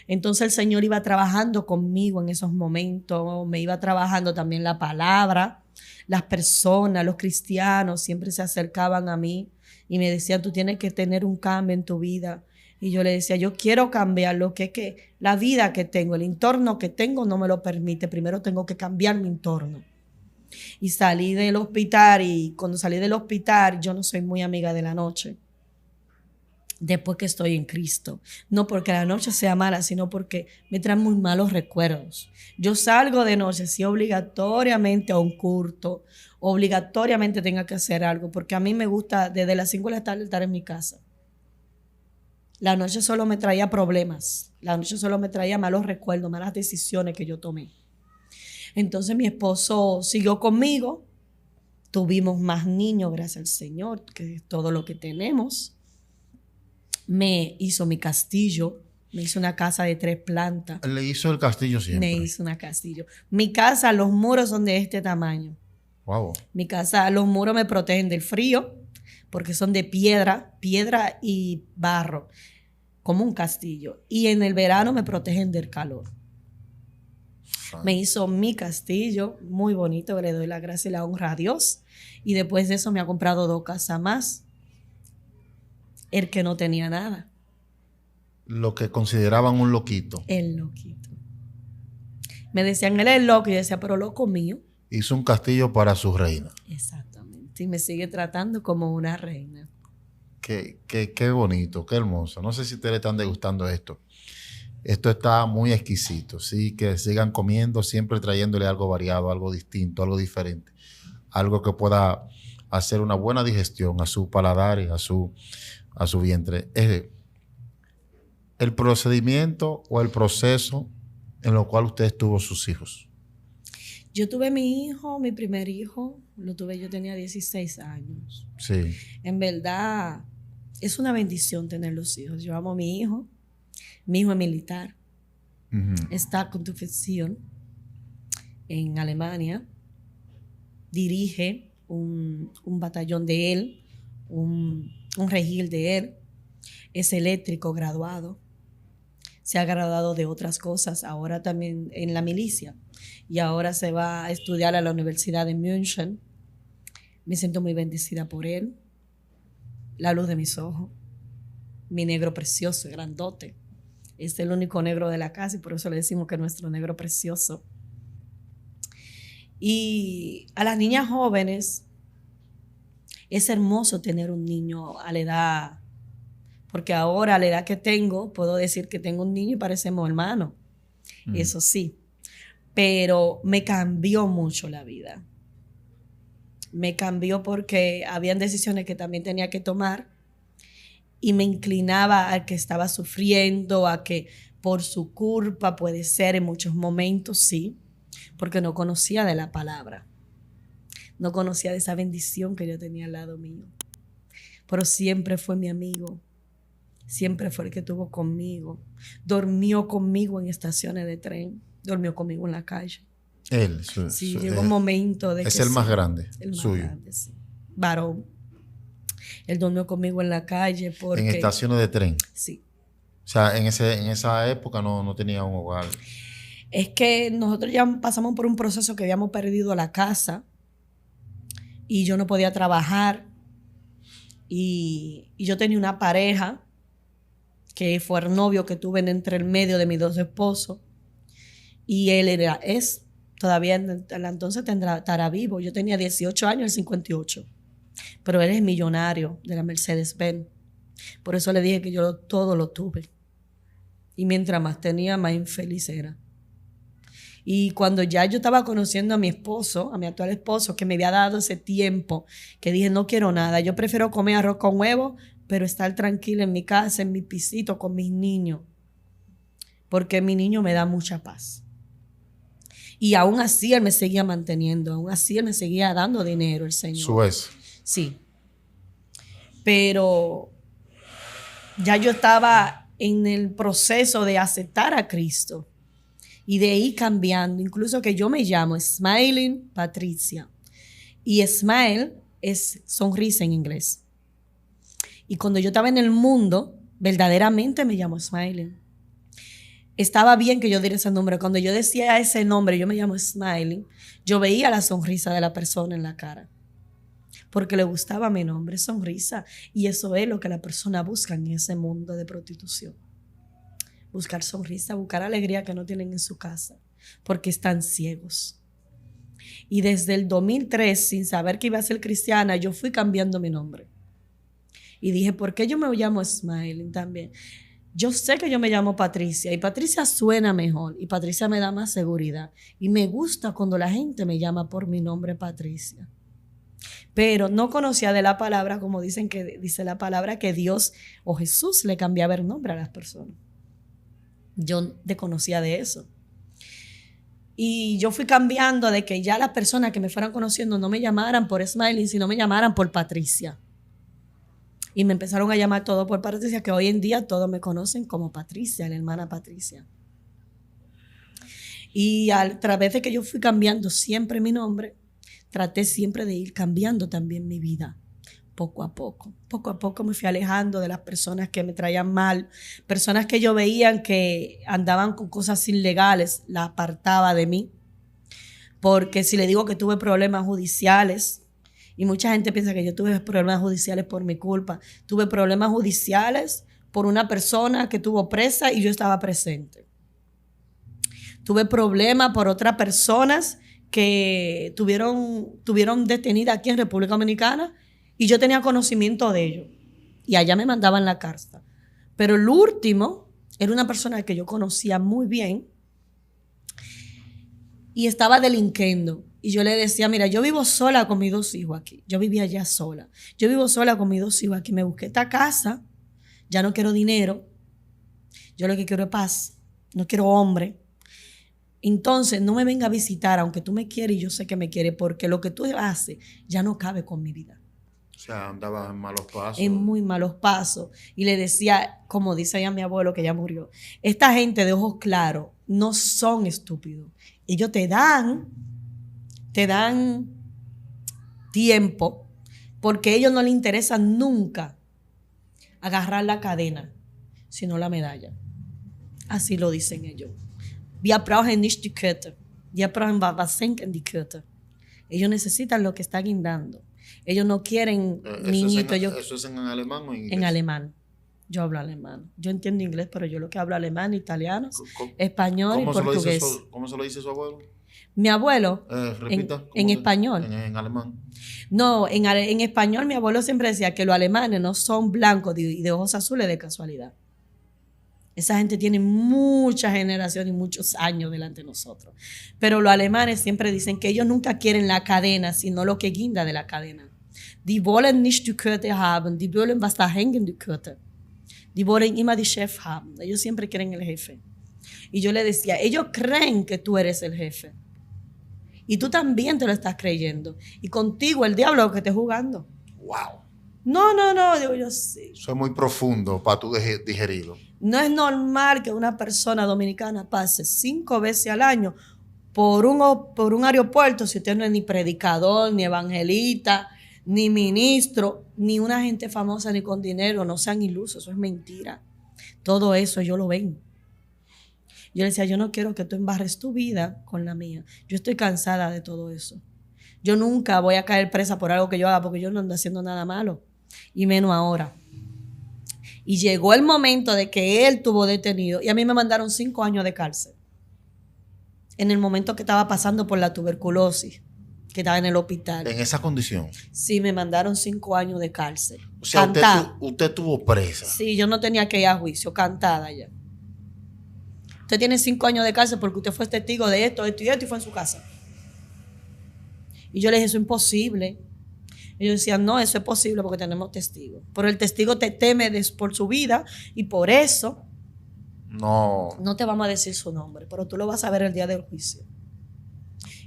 Entonces el Señor iba trabajando conmigo en esos momentos, me iba trabajando también la palabra. Las personas, los cristianos siempre se acercaban a mí y me decían, tú tienes que tener un cambio en tu vida. Y yo le decía, yo quiero cambiar lo que es que la vida que tengo, el entorno que tengo no me lo permite. Primero tengo que cambiar mi entorno. Y salí del hospital y cuando salí del hospital yo no soy muy amiga de la noche. Después que estoy en Cristo. No porque la noche sea mala, sino porque me traen muy malos recuerdos. Yo salgo de noche, sí, obligatoriamente a un culto, obligatoriamente tenga que hacer algo, porque a mí me gusta desde las 5 de la tarde estar en mi casa. La noche solo me traía problemas. La noche solo me traía malos recuerdos, malas decisiones que yo tomé. Entonces mi esposo siguió conmigo. Tuvimos más niños, gracias al Señor, que es todo lo que tenemos. Me hizo mi castillo. Me hizo una casa de 3 plantas. Le hizo el castillo siempre. Me hizo un castillo. Mi casa, los muros son de este tamaño. Wow. Mi casa, los muros me protegen del frío porque son de piedra y barro, como un castillo. Y en el verano me protegen del calor. Me hizo mi castillo, muy bonito, le doy la gracia y la honra a Dios. Y después de eso me ha comprado 2 casas más. El que no tenía nada. Lo que consideraban un loquito. El loquito. Me decían, él es loco. Y yo decía, pero loco mío. Hizo un castillo para su reina. Exactamente. Y me sigue tratando como una reina. Qué bonito, qué hermoso. No sé si ustedes le están degustando esto. Esto está muy exquisito, sí, que sigan comiendo, siempre trayéndole algo variado, algo distinto, algo diferente, algo que pueda hacer una buena digestión a su paladar y a su vientre. El procedimiento o el proceso en lo cual usted tuvo sus hijos. Yo tuve mi primer hijo, lo tuve, yo tenía 16 años. Sí. En verdad, es una bendición tener los hijos. Yo amo a mi hijo. Mi hijo es militar. Uh-huh. Está con tu función en Alemania. Dirige un batallón de él, un regil de él. Es eléctrico graduado. Se ha graduado de otras cosas. Ahora también en la milicia. Y ahora se va a estudiar a la Universidad de München. Me siento muy bendecida por él. La luz de mis ojos. Mi negro precioso, grandote. Es el único negro de la casa y por eso le decimos que es nuestro negro precioso. Y a las niñas jóvenes es hermoso tener un niño a la edad, porque ahora a la edad que tengo, puedo decir que tengo un niño y parecemos hermanos. Eso sí, pero me cambió mucho la vida. Me cambió porque habían decisiones que también tenía que tomar. Y me inclinaba al que estaba sufriendo, a que por su culpa puede ser en muchos momentos, sí, porque no conocía de la palabra. No conocía de esa bendición que yo tenía al lado mío. Pero siempre fue mi amigo. Siempre fue el que estuvo conmigo. Dormió conmigo en estaciones de tren. Durmió conmigo en la calle. Él. Sí, llegó un momento de que es el más grande, el más suyo. grande, sí. Varón. Él durmió conmigo en la calle porque... En estaciones de tren. Sí. O sea, en esa época no tenía un hogar. Es que nosotros ya pasamos por un proceso que habíamos perdido la casa y yo no podía trabajar y yo tenía una pareja que fue el novio que tuve entre el medio de mis 2 esposos y él todavía entonces estará vivo. Yo tenía 18 años, el 58. Pero él es millonario de la Mercedes-Benz. Por eso le dije que yo todo lo tuve. Y mientras más tenía, más infeliz era. Y cuando ya yo estaba conociendo a mi esposo, a mi actual esposo, que me había dado ese tiempo, que dije, no quiero nada, yo prefiero comer arroz con huevo, pero estar tranquila en mi casa, en mi pisito, con mis niños, porque mi niño me da mucha paz. Y aún así Él me seguía manteniendo, aún así Él me seguía dando dinero, el Señor. Su vez. Sí. Pero ya yo estaba en el proceso de aceptar a Cristo y de ir cambiando. Incluso que yo me llamo Smiling Patricia. Y smile es sonrisa en inglés. Y cuando yo estaba en el mundo, verdaderamente me llamo Smiling. Estaba bien que yo diera ese nombre. Cuando yo decía ese nombre, yo me llamo Smiling, yo veía la sonrisa de la persona en la cara. Porque le gustaba mi nombre, sonrisa. Y eso es lo que la persona busca en ese mundo de prostitución. Buscar sonrisa, buscar alegría que no tienen en su casa. Porque están ciegos. Y desde el 2003, sin saber que iba a ser cristiana, yo fui cambiando mi nombre. Y dije, ¿por qué yo me llamo Smiling también? Yo sé que yo me llamo Patricia y Patricia suena mejor y Patricia me da más seguridad. Y me gusta cuando la gente me llama por mi nombre Patricia. Pero no conocía de la palabra, como dicen que dice la palabra, que Dios o Jesús le cambiaba el nombre a las personas. Yo desconocía de eso. Y yo fui cambiando de que ya las personas que me fueran conociendo no me llamaran por Smiling, sino me llamaran por Patricia. Y me empezaron a llamar todo por Patricia, que hoy en día todos me conocen como Patricia, la hermana Patricia. Y a través de que yo fui cambiando siempre mi nombre, traté siempre de ir cambiando también mi vida, poco a poco. Poco a poco me fui alejando de las personas que me traían mal, personas que yo veía que andaban con cosas ilegales, las apartaba de mí. Porque si le digo que tuve problemas judiciales, y mucha gente piensa que yo tuve problemas judiciales por mi culpa. Tuve problemas judiciales por una persona que estuvo presa y yo estaba presente. Tuve problemas por otras personas que tuvieron detenida aquí en República Dominicana y yo tenía conocimiento de ello. Y allá me mandaban a la cárcel. Pero el último era una persona que yo conocía muy bien y estaba delinquiendo. Y yo le decía, mira, yo vivo sola con mis 2 hijos aquí. Yo vivía allá sola. Yo vivo sola con mis 2 hijos aquí. Me busqué esta casa. Ya no quiero dinero. Yo lo que quiero es paz. No quiero hombre. Entonces, no me venga a visitar, aunque tú me quieres y yo sé que me quieres, porque lo que tú haces ya no cabe con mi vida. O sea, andaba en malos pasos. En muy malos pasos. Y le decía, como dice ya mi abuelo que ya murió, esta gente de ojos claros no son estúpidos. Ellos te dan tiempo porque a ellos no les interesa nunca agarrar la cadena, sino la medalla. Así lo dicen ellos. Wir brauchen nicht die Kette. Wir brauchen was senken die Kette. Ellos necesitan lo que están guindando. Ellos no quieren niñitos. ¿Eso es en alemán o en inglés? En alemán. Yo hablo alemán. Yo entiendo inglés, pero yo lo que hablo alemán, italiano, español y portugués. ¿Cómo se lo dice su abuelo? Mi abuelo, repita, en español. En alemán. No, en español mi abuelo siempre decía que los alemanes no son blancos y de ojos azules de casualidad. Esa gente tiene mucha generación y muchos años delante de nosotros. Pero los alemanes siempre dicen que ellos nunca quieren la cadena, sino lo que guinda de la cadena. Die wollen nicht die Kette haben, die wollen was da hängen die Kette. Die wollen immer die Chef haben. Ellos siempre quieren el jefe. Y yo le decía, ellos creen que tú eres el jefe. Y tú también te lo estás creyendo. Y contigo el diablo es lo que esté jugando. Wow. No, digo yo sí. Eso es muy profundo para tú digerirlo. No es normal que una persona dominicana pase 5 veces al año por un aeropuerto si usted no es ni predicador, ni evangelista, ni ministro, ni una gente famosa, ni con dinero. No sean ilusos, eso es mentira. Todo eso ellos lo ven. Yo le decía, yo no quiero que tú embarres tu vida con la mía. Yo estoy cansada de todo eso. Yo nunca voy a caer presa por algo que yo haga porque yo no ando haciendo nada malo. Y menos ahora. Y llegó el momento de que él estuvo detenido y a mí me mandaron 5 años de cárcel. En el momento que estaba pasando por la tuberculosis, que estaba en el hospital. ¿En esa condición? Sí, me mandaron 5 años de cárcel. O sea, usted estuvo presa. Sí, yo no tenía que ir a juicio, cantada ya. Usted tiene 5 años de cárcel porque usted fue testigo de esto y fue en su casa. Y yo le dije, eso es imposible. Ellos decían, no, eso es posible porque tenemos testigos. Pero el testigo te teme por su vida y por eso no te vamos a decir su nombre, pero tú lo vas a ver el día del juicio.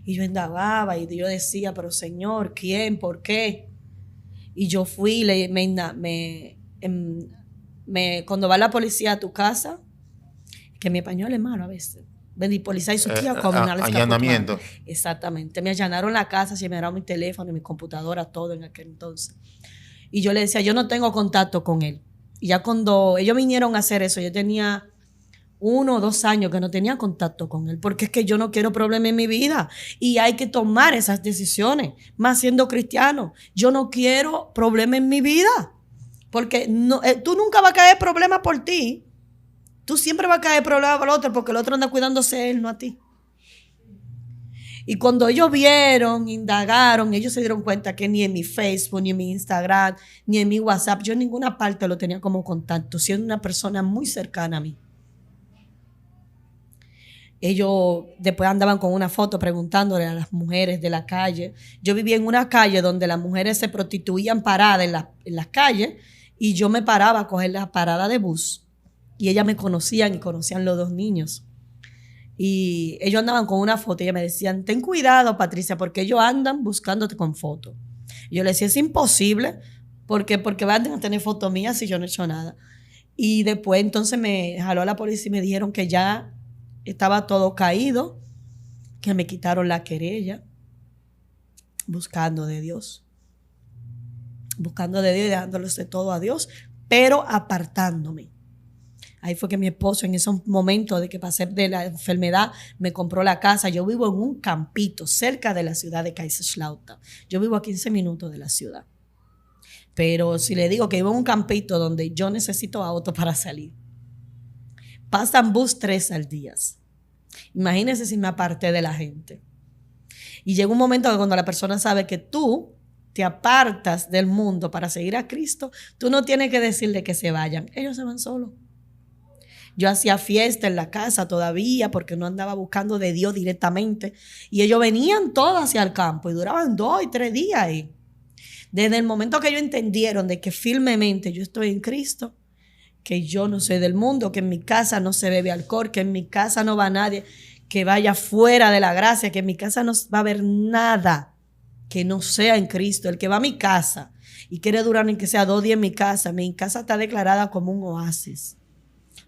Y yo indagaba y yo decía, pero Señor, ¿quién? ¿Por qué? Y yo fui, cuando va la policía a tu casa, que mi español es malo a veces, vení policía y su tía allanamiento. Exactamente, me allanaron la casa, se me dieron mi teléfono, mi computadora, todo en aquel entonces. Y yo le decía, yo no tengo contacto con él. Y ya cuando ellos vinieron a hacer eso, yo tenía 1 o 2 años que no tenía contacto con él, porque es que yo no quiero problemas en mi vida y hay que tomar esas decisiones, más siendo cristiano. Yo no quiero problemas en mi vida, porque tú nunca vas a caer problema por ti. Tú siempre vas a caer problema por el otro, porque el otro anda cuidándose a él, no a ti. Y cuando ellos vieron, indagaron, ellos se dieron cuenta que ni en mi Facebook, ni en mi Instagram, ni en mi WhatsApp, yo en ninguna parte lo tenía como contacto, siendo una persona muy cercana a mí. Ellos después andaban con una foto preguntándole a las mujeres de la calle. Yo vivía en una calle donde las mujeres se prostituían paradas en las calles y yo me paraba a coger la parada de bus. Y ellas me conocían y conocían los 2 niños. Y ellos andaban con una foto y ellas me decían, ten cuidado, Patricia, porque ellos andan buscándote con foto. Y yo les decía, es imposible, porque van a tener fotos mías si yo no he hecho nada. Y después entonces me jaló a la policía y me dijeron que ya estaba todo caído, que me quitaron la querella, buscando de Dios y dejándole todo a Dios, pero apartándome. Ahí fue que mi esposo, en esos momentos de que pasé de la enfermedad, me compró la casa. Yo vivo en un campito cerca de la ciudad de Kaiserslautern. Yo vivo a 15 minutos de la ciudad. Pero si le digo que vivo en un campito donde yo necesito auto para salir, pasan bus 3 al día. Imagínense si me aparté de la gente. Y llega un momento que cuando la persona sabe que tú te apartas del mundo para seguir a Cristo, tú no tienes que decirle que se vayan. Ellos se van solos. Yo hacía fiesta en la casa todavía porque no andaba buscando de Dios directamente. Y ellos venían todos hacia el campo y duraban 2 y 3 días ahí. Desde el momento que ellos entendieron de que firmemente yo estoy en Cristo, que yo no soy del mundo, que en mi casa no se bebe alcohol, que en mi casa no va nadie que vaya fuera de la gracia, que en mi casa no va a haber nada que no sea en Cristo. El que va a mi casa y quiere durar ni que sea 2 días en mi casa está declarada como un oasis.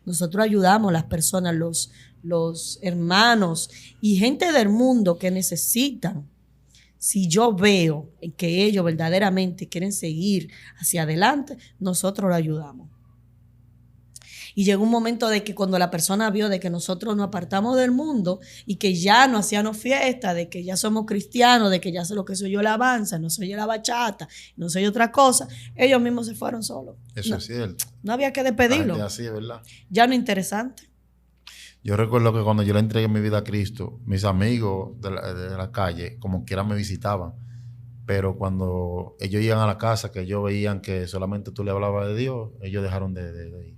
Nosotros ayudamos a las personas, los hermanos y gente del mundo que necesitan. Si yo veo que ellos verdaderamente quieren seguir hacia adelante, nosotros lo ayudamos. Y llegó un momento de que cuando la persona vio de que nosotros nos apartamos del mundo y que ya no hacíamos fiesta, de que ya somos cristianos, de que ya sé lo que soy yo la alabanza, no soy yo la bachata, no soy otra cosa, ellos mismos se fueron solos. Eso es cierto. No había que despedirlo. Así es verdad. Ya no es interesante. Yo recuerdo que cuando yo le entregué mi vida a Cristo, mis amigos de la calle, como quiera, me visitaban. Pero cuando ellos iban a la casa, que ellos veían que solamente tú le hablabas de Dios, ellos dejaron de ir.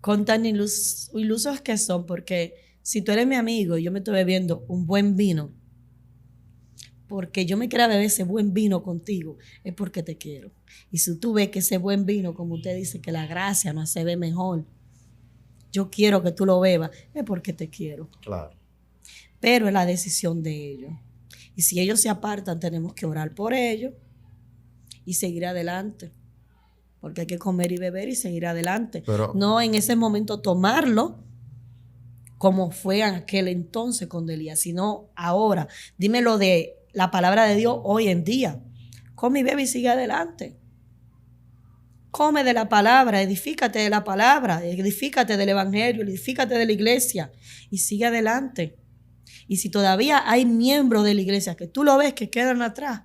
Con tan ilusos que son, porque si tú eres mi amigo y yo me estoy bebiendo un buen vino, porque yo me quiera beber ese buen vino contigo, es porque te quiero. Y si tú ves que ese buen vino, como usted dice, que la gracia no se ve mejor, yo quiero que tú lo bebas, es porque te quiero. Claro. Pero es la decisión de ellos. Y si ellos se apartan, tenemos que orar por ellos y seguir adelante. Porque hay que comer y beber y seguir adelante. Pero no en ese momento tomarlo como fue en aquel entonces con Elías, sino ahora. Dímelo de la palabra de Dios hoy en día. Come y bebe y sigue adelante. Come de la palabra, edifícate de la palabra, edifícate del evangelio, edifícate de la iglesia y sigue adelante. Y si todavía hay miembros de la iglesia que tú lo ves que quedan atrás,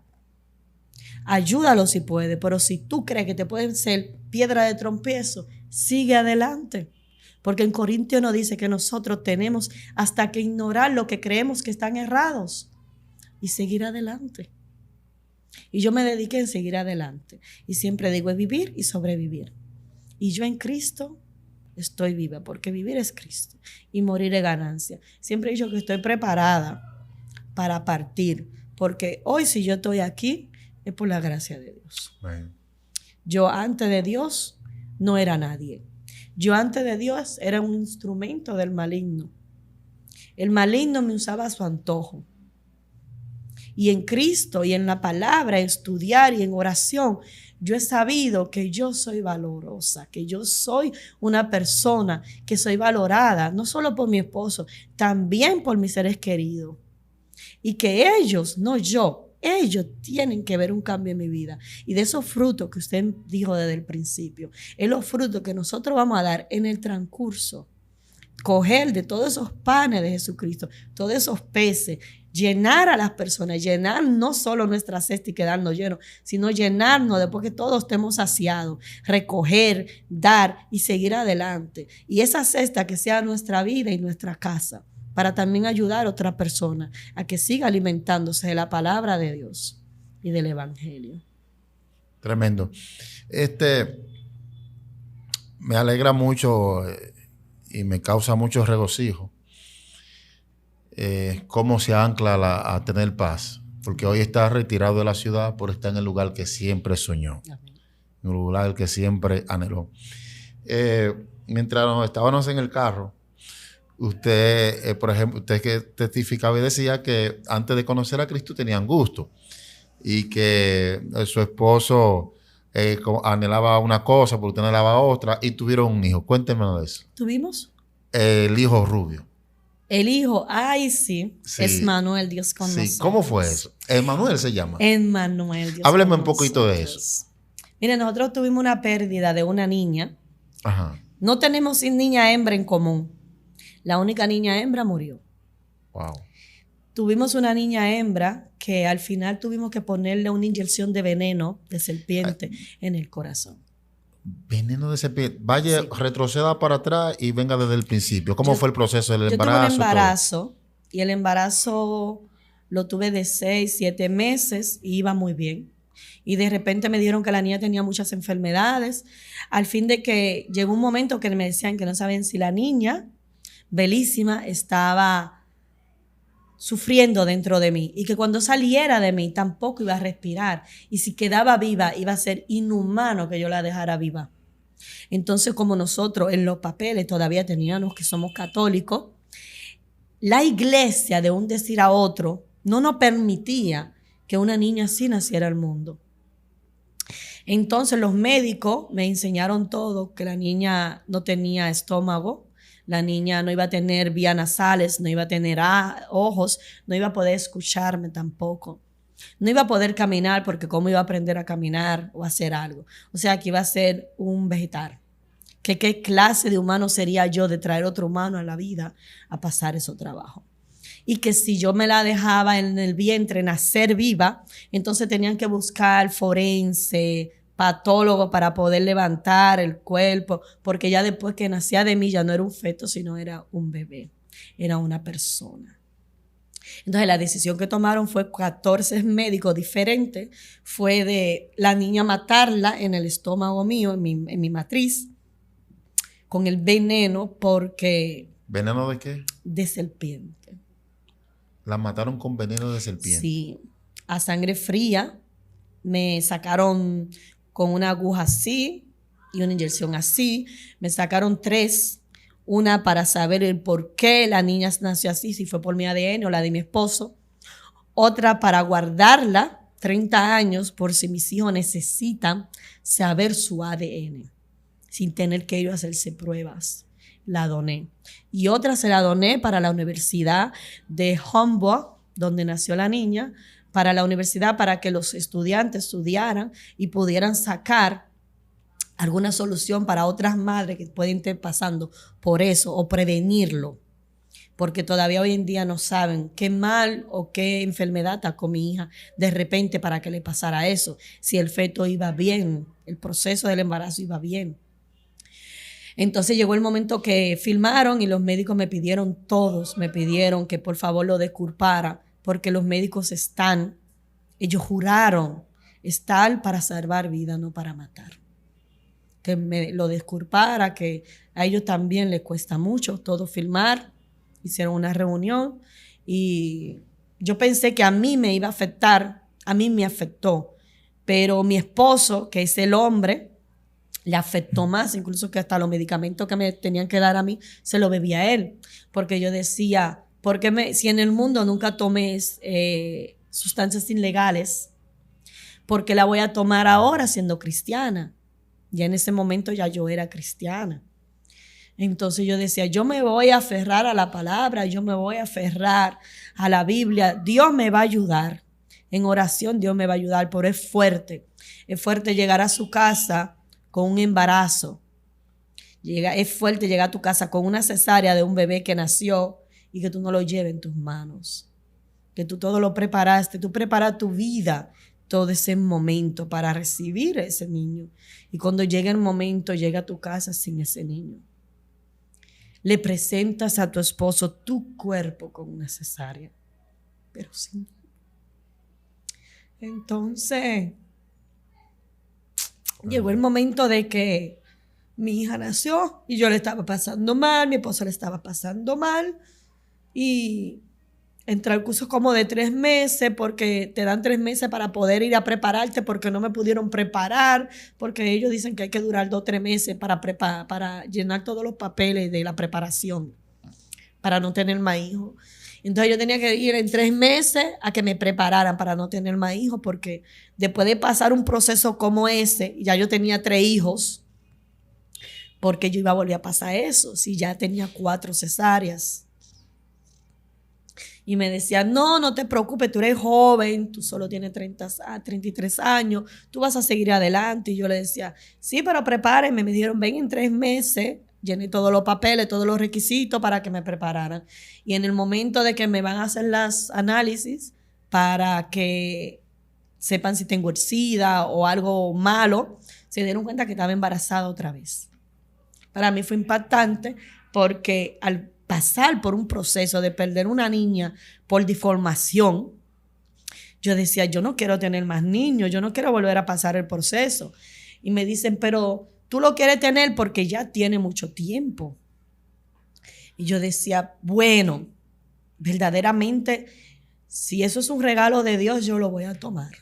ayúdalo si puede, pero si tú crees que te pueden ser piedra de tropiezo, sigue adelante. Porque en Corintios nos dice que nosotros tenemos hasta que ignorar lo que creemos que están errados y seguir adelante. Y yo me dediqué en seguir adelante. Y siempre digo, es vivir y sobrevivir. Y yo en Cristo estoy viva, porque vivir es Cristo y morir es ganancia. Siempre he dicho que estoy preparada para partir, porque hoy si yo estoy aquí, es por la gracia de Dios. Amén. Yo antes de Dios no era nadie. Yo antes de Dios era un instrumento del maligno. El maligno me usaba a su antojo. Y en Cristo y en la palabra, en estudiar y en oración, yo he sabido que yo soy valorosa, que yo soy una persona que soy valorada, no solo por mi esposo, también por mis seres queridos. Y que ellos, no yo, ellos tienen que ver un cambio en mi vida. Y de esos frutos que usted dijo desde el principio, es los frutos que nosotros vamos a dar en el transcurso. Coger de todos esos panes de Jesucristo, todos esos peces, llenar a las personas, llenar no solo nuestra cesta y quedarnos llenos, sino llenarnos después que todos estemos saciados, recoger, dar y seguir adelante. Y esa cesta que sea nuestra vida y nuestra casa, para también ayudar a otra persona a que siga alimentándose de la palabra de Dios y del Evangelio. Tremendo. Me alegra mucho y me causa mucho regocijo cómo se ancla a tener paz, porque hoy está retirado de la ciudad, pero está en el lugar que siempre soñó, en el lugar que siempre anheló. Mientras nos estábamos en el carro, usted, por ejemplo, usted que testificaba y decía que antes de conocer a Cristo tenía angustia y que su esposo anhelaba una cosa, pero usted anhelaba otra y tuvieron un hijo. Cuénteme de eso. ¿Tuvimos? El hijo rubio. El hijo, ay sí, es Manuel, Dios con nosotros. ¿Cómo fue eso? Emmanuel se llama. Emmanuel, Dios Hábleme con un poquito nosotros. De eso. Mire, nosotros tuvimos una pérdida de una niña. Ajá. No tenemos niña hembra en común. La única niña hembra murió. Wow. Tuvimos una niña hembra que al final tuvimos que ponerle una inyección de veneno de serpiente en el corazón. Veneno de serpiente. Vaya, Sí. Retroceda para atrás y venga desde el principio. ¿Cómo fue el proceso del Yo embarazo? tuve un embarazo y el embarazo lo tuve de 6, 7 meses y iba muy bien. Y de repente me dijeron que la niña tenía muchas enfermedades. Al fin de que llegó un momento que me decían que no sabían si la niña, belísima, estaba sufriendo dentro de mí y que cuando saliera de mí tampoco iba a respirar y si quedaba viva iba a ser inhumano que yo la dejara viva. Entonces, como nosotros en los papeles todavía teníamos que somos católicos, la iglesia de un decir a otro no nos permitía que una niña así naciera al mundo. Entonces los médicos me enseñaron todo, que la niña no tenía estómago, la niña no iba a tener vías nasales, no iba a tener ojos, no iba a poder escucharme tampoco. No iba a poder caminar porque cómo iba a aprender a caminar o a hacer algo. O sea, que iba a ser un vegetal. ¿Qué clase de humano sería yo de traer otro humano a la vida a pasar ese trabajo? Y que si yo me la dejaba en el vientre nacer viva, entonces tenían que buscar forense, patólogo para poder levantar el cuerpo, porque ya después que nacía de mí ya no era un feto, sino era un bebé, era una persona. Entonces la decisión que tomaron fue 14 médicos diferentes, fue de la niña matarla en el estómago mío, en mi matriz, con el veneno, porque... ¿Veneno de qué? De serpiente. La mataron con veneno de serpiente. Sí, a sangre fría, me sacaron con una aguja así y una inyección así, me sacaron 3, una para saber el por qué la niña nació así, si fue por mi ADN o la de mi esposo, otra para guardarla 30 años por si mis hijos necesitan saber su ADN, sin tener que ir a hacerse pruebas. La doné. Y otra se la doné para la Universidad de Humboldt, donde nació la niña, para la universidad, para que los estudiantes estudiaran y pudieran sacar alguna solución para otras madres que pueden estar pasando por eso o prevenirlo. Porque todavía hoy en día no saben qué mal o qué enfermedad atacó mi hija de repente para que le pasara eso. Si el feto iba bien, el proceso del embarazo iba bien. Entonces llegó el momento que filmaron y los médicos me pidieron, todos me pidieron que por favor lo disculpara, porque los médicos ellos juraron estar para salvar vida, no para matar. Que me lo disculpara, que a ellos también les cuesta mucho todo filmar. Hicieron una reunión y yo pensé que a mí me iba a afectar, a mí me afectó, Pero mi esposo, que es el hombre, le afectó más, incluso que hasta los medicamentos que me tenían que dar a mí, se lo bebía él. Porque yo decía, si en el mundo nunca tomé sustancias ilegales, ¿por qué la voy a tomar ahora siendo cristiana? Ya en ese momento ya yo era cristiana. Entonces yo decía, yo me voy a aferrar a la palabra, yo me voy a aferrar a la Biblia. Dios me va a ayudar. En oración Dios me va a ayudar, pero es fuerte. Es fuerte llegar a su casa con un embarazo. Es fuerte llegar a tu casa con una cesárea de un bebé que nació y que tú no lo lleves en tus manos. Que tú todo lo preparaste, tú preparas tu vida, todo ese momento para recibir a ese niño. Y cuando llega el momento, llega a tu casa sin ese niño. Le presentas a tu esposo tu cuerpo con una cesárea, pero sin. Entonces, llegó el momento de que mi hija nació y yo le estaba pasando mal, mi esposo le estaba pasando mal y entré al curso como de 3 meses porque te dan 3 meses para poder ir a prepararte porque no me pudieron preparar, porque ellos dicen que hay que durar 2 o 3 meses para llenar todos los papeles de la preparación para no tener más hijos. Entonces yo tenía que ir en 3 meses a que me prepararan para no tener más hijos, porque después de pasar un proceso como ese, ya yo tenía 3 hijos, porque yo iba a volver a pasar eso, si ya tenía 4 cesáreas. Y me decían, no te preocupes, tú eres joven, tú solo tienes 33 años, tú vas a seguir adelante. Y yo le decía, sí, pero prepárenme. Me dijeron, ven en 3 meses. Llené todos los papeles, todos los requisitos para que me prepararan. Y en el momento de que me van a hacer las análisis para que sepan si tengo el SIDA o algo malo, se dieron cuenta que estaba embarazada otra vez. Para mí fue impactante porque al pasar por un proceso de perder una niña por deformación, yo decía, yo no quiero tener más niños, yo no quiero volver a pasar el proceso. Y me dicen, pero tú lo quieres tener porque ya tiene mucho tiempo. Y yo decía, bueno, verdaderamente, si eso es un regalo de Dios, yo lo voy a tomar.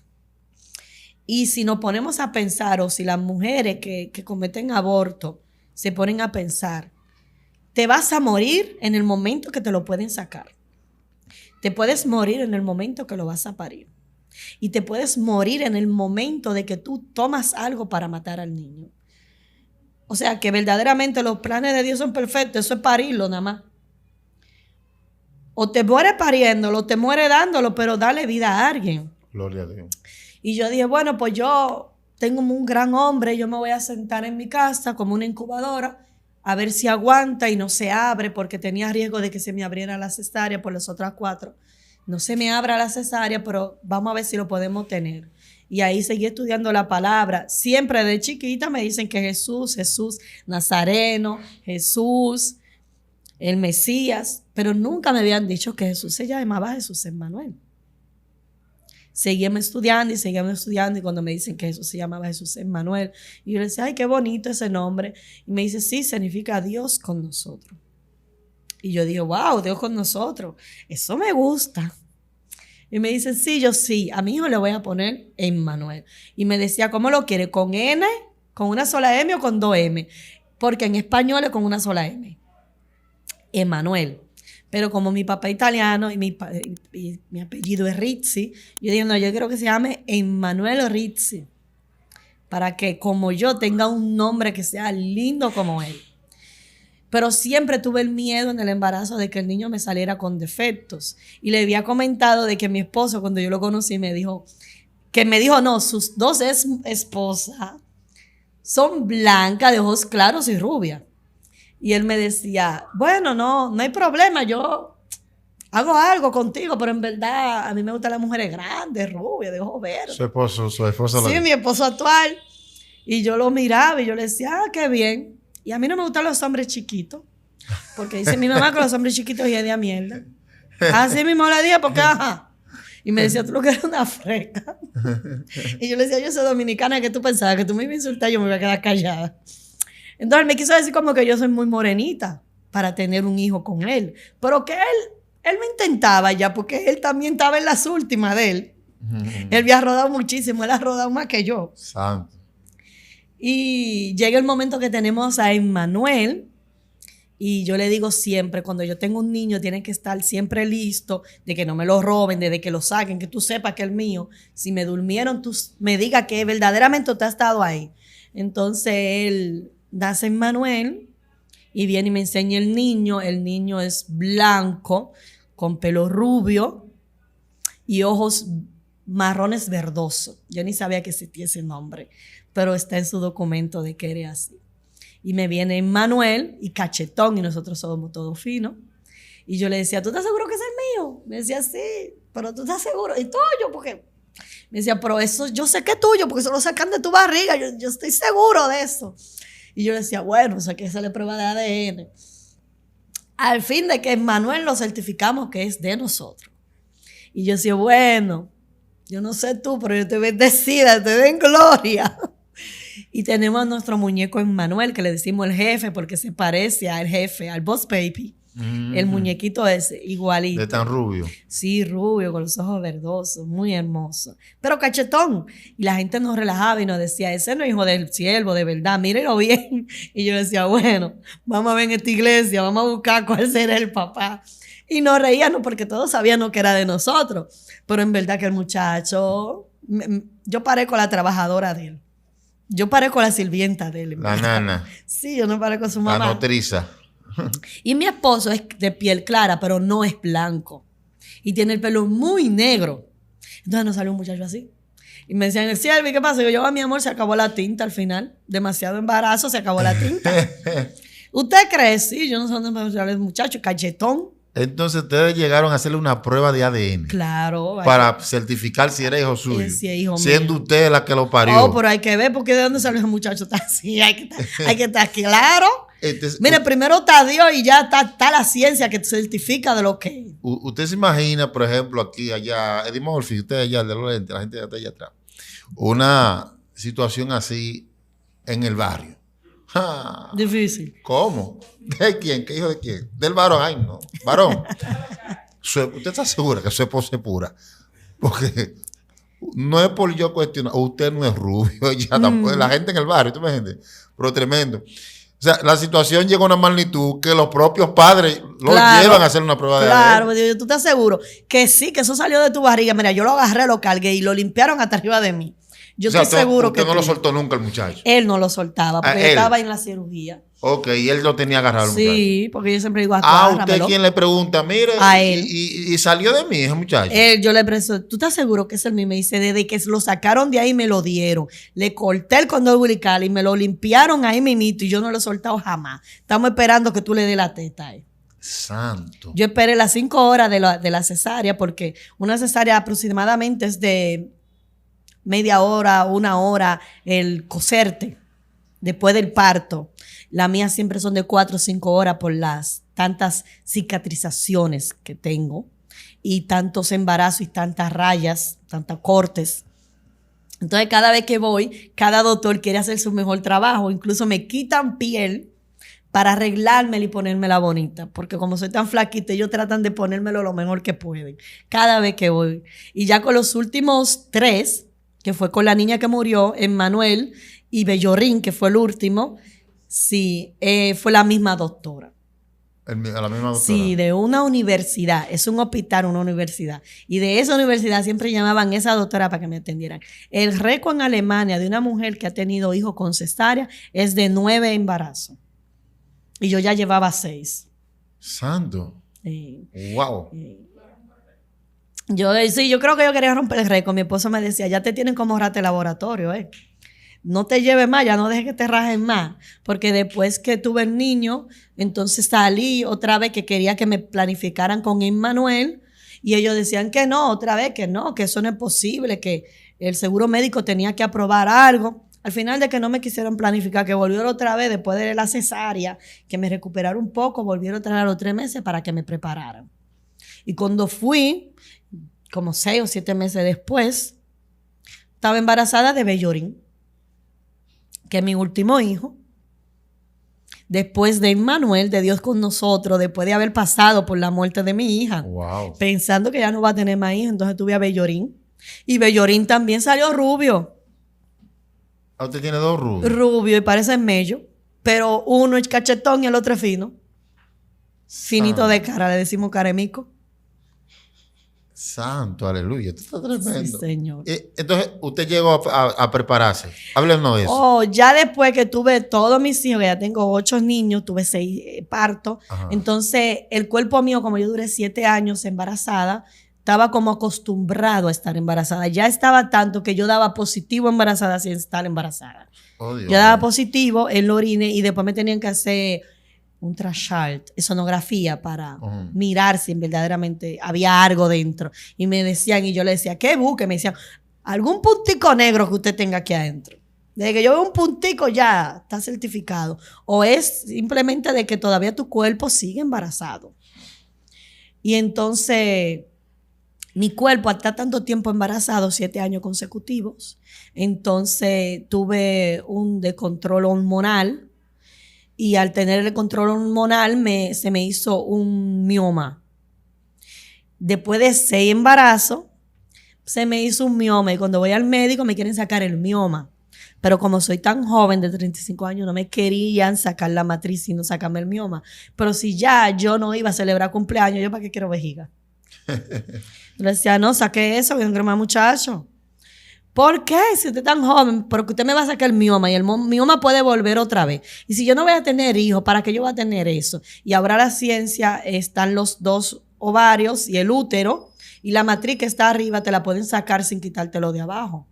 Y si nos ponemos a pensar, o si las mujeres que cometen aborto se ponen a pensar, te vas a morir en el momento que te lo pueden sacar. Te puedes morir en el momento que lo vas a parir. Y te puedes morir en el momento de que tú tomas algo para matar al niño. O sea, que verdaderamente los planes de Dios son perfectos. Eso es parirlo nada más. O te mueres pariéndolo, o te mueres dándolo, pero dale vida a alguien. Gloria a Dios. Y yo dije, bueno, pues yo tengo un gran hombre, yo me voy a sentar en mi casa como una incubadora a ver si aguanta y no se abre, porque tenía riesgo de que se me abriera la cesárea por las otras 4. No se me abra la cesárea, pero vamos a ver si lo podemos tener. Y ahí seguí estudiando la palabra. Siempre de chiquita me dicen que Jesús Nazareno, Jesús, el Mesías, pero nunca me habían dicho que Jesús se llamaba Jesús Emmanuel. Seguíamos estudiando y cuando me dicen que Jesús se llamaba Jesús Emmanuel, y yo le decía, ay, qué bonito ese nombre. Y me dice, sí, significa Dios con nosotros. Y yo digo, wow, Dios con nosotros. Eso me gusta. Y me dice, sí, a mi hijo le voy a poner Emmanuel. Y me decía, ¿cómo lo quiere? ¿Con N, con una sola M o con 2 M? Porque en español es con una sola M. Emmanuel. Pero como mi papá es italiano y mi apellido es Rizzi, yo digo, no, yo quiero que se llame Emmanuel Rizzi. Para que como yo tenga un nombre que sea lindo como él. Pero siempre tuve el miedo en el embarazo de que el niño me saliera con defectos. Y le había comentado de que mi esposo, cuando yo lo conocí, me dijo, no, sus 2 esposas son blancas, de ojos claros y rubias. Y él me decía, bueno, no hay problema, yo hago algo contigo, pero en verdad a mí me gustan las mujeres grandes, rubias, de ojos verdes. Su esposo. Sí, mi esposo actual. Y yo lo miraba y yo le decía, qué bien. Y a mí no me gustan los hombres chiquitos, porque dice mi mamá que los hombres chiquitos y es de mierda. Así mismo le dije, porque ajá. Y me decía, tú lo que eres una freca. Y yo le decía, yo soy dominicana, ¿qué tú pensabas? Que tú me ibas a insultar y yo me iba a quedar callada. Entonces me quiso decir como que yo soy muy morenita para tener un hijo con él. Pero que él me intentaba ya, porque él también estaba en las últimas de él. Él había rodado muchísimo, él ha rodado más que yo. Santo. Y llega el momento que tenemos a Emmanuel. Y yo le digo siempre, cuando yo tengo un niño, tiene que estar siempre listo de que no me lo roben, de que lo saquen, que tú sepas que es el mío. Si me durmieron, tú me digas que verdaderamente usted ha estado ahí. Entonces él nace Emmanuel y viene y me enseña el niño. El niño es blanco, con pelo rubio y ojos marrones verdosos. Yo ni sabía que existía ese nombre, pero está en su documento de que era así. Y me viene Emmanuel y cachetón, y nosotros somos todos finos. Y yo le decía, ¿tú estás seguro que es el mío? Me decía, sí, pero tú estás seguro. ¿Y tuyo? Porque me decía, pero eso yo sé que es tuyo, porque eso lo sacan de tu barriga. Yo estoy seguro de eso. Y yo le decía, bueno, eso hay que hacerle prueba de ADN. Al fin de que Emmanuel lo certificamos que es de nosotros. Y yo decía, bueno, yo no sé tú, pero yo estoy bendecida, estoy en gloria. Y tenemos a nuestro muñeco Emmanuel, que le decimos el jefe, porque se parece al jefe, al Boss Baby. El muñequito es igualito. De tan rubio. Sí, rubio, con los ojos verdosos, muy hermoso. Pero cachetón. Y la gente nos relajaba y nos decía, ese no es hijo del siervo, de verdad, mírenlo bien. Y yo decía, bueno, vamos a ver en esta iglesia, vamos a buscar cuál será el papá. Y nos reíamos porque todos sabíamos que era de nosotros. Pero en verdad que el muchacho, yo parezco la trabajadora de él. Yo parezco la sirvienta de él. La nana. Sí, yo no parezco su mamá. La nodriza. Y mi esposo es de piel clara, pero no es blanco. Y tiene el pelo muy negro. Entonces nos salió un muchacho así. Y me decían, Siervi, ¿qué pasa? Y yo, mi amor, se acabó la tinta al final. Demasiado embarazo, se acabó la tinta. ¿Usted cree? Sí, yo no sé dónde me salió el muchacho, cachetón. Entonces ustedes llegaron a hacerle una prueba de ADN. Claro. Para certificar si era hijo suyo. Sí, es hijo siendo mío. Usted la que lo parió. Oh, pero hay que ver porque de dónde salió ese muchacho. Está así, hay que estar claro. Entonces, mire, primero está Dios y ya está la ciencia que certifica de lo que es. Usted se imagina, por ejemplo, aquí, allá, Eddie Murphy, usted allá, el de los lentes, la gente de allá atrás, una situación así en el barrio. Difícil. ¿Cómo? ¿De quién? ¿Qué hijo de quién? Del varón. Ay, no. Varón. ¿Usted está segura que su esposa es pura? Porque no es por yo cuestionar. Usted no es rubio. Ya tampoco, la gente en el barrio, ¿tú me entiendes? Pero tremendo. O sea, la situación llega a una magnitud que los propios padres lo llevan a hacer una prueba de ADN. Claro, ¿tú estás seguro? Que sí, que eso salió de tu barriga. Mira, yo lo agarré, lo cargué y lo limpiaron hasta arriba de mí. Yo estoy seguro que usted no lo soltó nunca el muchacho. Él no lo soltaba porque estaba en la cirugía. Ok, y él lo tenía agarrado el muchacho. Sí, porque yo siempre digo, ¿usted quién le pregunta? Mire, a él. Y salió de mí ese muchacho. Yo le pregunto, ¿tú estás seguro que es el mismo? Me dice, desde que lo sacaron de ahí me lo dieron. Le corté el cordón umbilical y me lo limpiaron ahí mismito y yo no lo he soltado jamás. Estamos esperando que tú le des la teta a él. Santo. Yo esperé las 5 horas de la cesárea porque una cesárea aproximadamente es de media hora, 1 hora el coserte después del parto. La mía siempre son de 4 o 5 horas por las tantas cicatrizaciones que tengo y tantos embarazos y tantas rayas, tantos cortes. Entonces cada vez que voy, cada doctor quiere hacer su mejor trabajo. Incluso me quitan piel para arreglármela y ponérmela bonita. Porque como soy tan flaquita, ellos tratan de ponérmelo lo mejor que pueden. Cada vez que voy. Y ya con los últimos 3, que fue con la niña que murió, Emmanuel, y Bellorín, que fue el último, sí, fue la misma doctora. ¿La misma doctora? Sí, de una universidad. Es un hospital, una universidad. Y de esa universidad siempre llamaban a esa doctora para que me atendieran. El récord en Alemania de una mujer que ha tenido hijos con cesárea es de 9 embarazos. Y yo ya llevaba 6. Santo. Sí. Wow. Yo creo que yo quería romper el récord. Mi esposo me decía, ya te tienen como rata de laboratorio, no te lleves más, ya no dejes que te rajen más. Porque después que tuve el niño, entonces salí otra vez que quería que me planificaran con Emmanuel. Y ellos decían que no, otra vez que no, que eso no es posible, que el seguro médico tenía que aprobar algo. Al final de que no me quisieron planificar, que volvieron otra vez después de la cesárea, que me recuperaron un poco, volvieron otra vez a los 3 meses para que me prepararan. Y cuando fui, como 6 o 7 meses después, estaba embarazada de Bellorín, que es mi último hijo. Después de Emmanuel, de Dios con nosotros, después de haber pasado por la muerte de mi hija, pensando que ya no va a tener más hijos, entonces tuve a Bellorín. Y Bellorín también salió rubio. ¿Usted tiene 2 rubios? Rubio y parece mello. Pero uno es cachetón y el otro es fino. Finito de cara, le decimos caremico. Santo, aleluya. Esto está tremendo. Sí, señor. Entonces, usted llegó a prepararse. Háblenos de eso. Oh, ya después que tuve todos mis hijos, ya tengo 8 niños, tuve 6 partos. Ajá. Entonces, el cuerpo mío, como yo duré 7 años embarazada, estaba como acostumbrado a estar embarazada. Ya estaba tanto que yo daba positivo embarazada sin estar embarazada. Oh, Dios yo daba mío. positivo en la orina y después me tenían que hacer un trashalt, sonografía para mirar si verdaderamente había algo dentro. Y me decían, y yo le decía, ¿qué busque? Me decían, algún puntico negro que usted tenga aquí adentro. Desde que yo veo un puntico ya está certificado. O es simplemente de que todavía tu cuerpo sigue embarazado. Y entonces, mi cuerpo está tanto tiempo embarazado, 7 años consecutivos. Entonces, tuve un descontrol hormonal. Y al tener el control hormonal se me hizo un mioma. Después de 6 embarazos, se me hizo un mioma. Y cuando voy al médico me quieren sacar el mioma. Pero como soy tan joven, de 35 años, no me querían sacar la matriz sino sacarme el mioma. Pero si ya yo no iba a celebrar cumpleaños, ¿yo para qué quiero vejiga? Yo le decía, no, saque eso, que no más muchacho. ¿Por qué? Si usted es tan joven, porque usted me va a sacar el mioma y el mioma puede volver otra vez. Y si yo no voy a tener hijos, ¿para qué yo voy a tener eso? Y ahora la ciencia, están los 2 ovarios y el útero, y la matriz que está arriba te la pueden sacar sin quitártelo de abajo.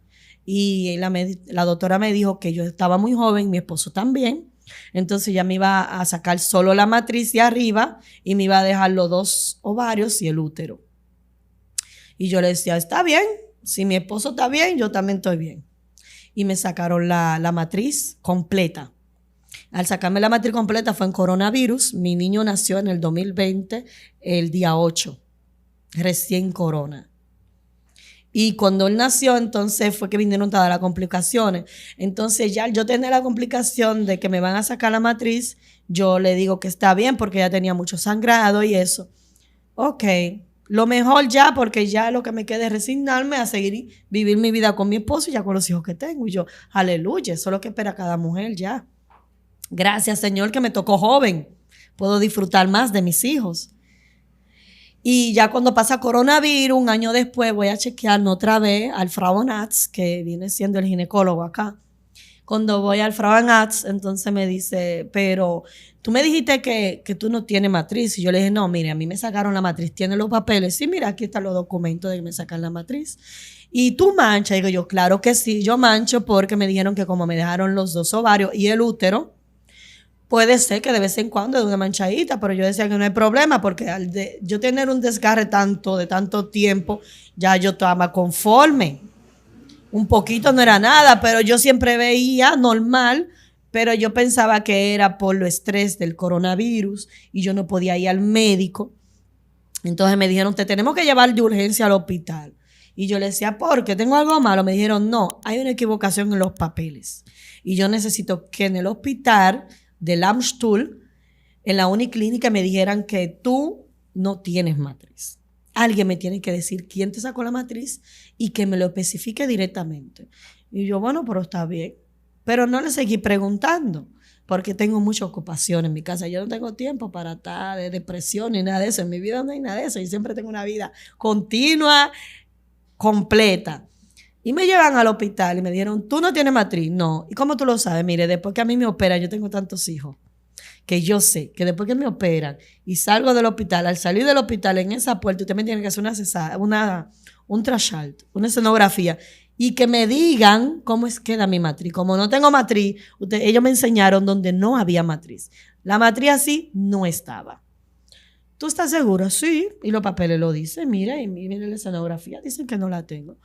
Y la doctora me dijo que yo estaba muy joven, mi esposo también. Entonces ya me iba a sacar solo la matriz de arriba y me iba a dejar los 2 ovarios y el útero. Y yo le decía, está bien. Si mi esposo está bien, yo también estoy bien. Y me sacaron la matriz completa. Al sacarme la matriz completa fue en coronavirus. Mi niño nació en el 2020, el día 8, recién corona. Y cuando él nació, entonces fue que vinieron todas las complicaciones. Entonces ya yo tenía la complicación de que me van a sacar la matriz, yo le digo que está bien porque ya tenía mucho sangrado y eso. Ok. Lo mejor ya, porque ya lo que me queda es resignarme a vivir mi vida con mi esposo y ya con los hijos que tengo. Y yo, aleluya, eso es lo que espera cada mujer ya. Gracias, Señor, que me tocó joven. Puedo disfrutar más de mis hijos. Y ya cuando pasa coronavirus, un año después, voy a chequearme otra vez al Frauenarzt, que viene siendo el ginecólogo acá. Cuando voy al Frauenarzt, entonces me dice, pero tú me dijiste que tú no tienes matriz. Y yo le dije, no, mire, a mí me sacaron la matriz. ¿Tiene los papeles? Sí, mira, aquí están los documentos de que me sacan la matriz. ¿Y tú manchas? Digo yo, claro que sí, yo mancho porque me dijeron que como me dejaron los 2 ovarios y el útero, puede ser que de vez en cuando de una manchadita, pero yo decía que no hay problema porque al yo tener un desgarre de tanto tiempo, ya yo estaba conforme. Un poquito no era nada, pero yo siempre veía normal, pero yo pensaba que era por lo estrés del coronavirus y yo no podía ir al médico. Entonces me dijeron, te tenemos que llevar de urgencia al hospital. Y yo le decía, ¿por qué? ¿Tengo algo malo? Me dijeron, no, hay una equivocación en los papeles. Y yo necesito que en el hospital del Amstuhl, en la Uniclínica, me dijeran que tú no tienes matriz. Alguien me tiene que decir quién te sacó la matriz y que me lo especifique directamente. Y yo, bueno, pero está bien. Pero no le seguí preguntando porque tengo mucha ocupación en mi casa. Yo no tengo tiempo para estar de depresión ni nada de eso. En mi vida no hay nada de eso. Y siempre tengo una vida continua, completa. Y me llevan al hospital y me dijeron, ¿tú no tienes matriz? No. ¿Y cómo tú lo sabes? Mire, después que a mí me operan, yo tengo tantos hijos, que yo sé que después que me operan y salgo del hospital, al salir del hospital en esa puerta, usted me tiene que hacer un trashalt, una escenografía, y que me digan cómo es que queda mi matriz. Como no tengo matriz, ellos me enseñaron donde no había matriz. La matriz así no estaba. ¿Tú estás seguro? Sí. Y los papeles lo dicen. Mira, y mira la escenografía. Dicen que no la tengo.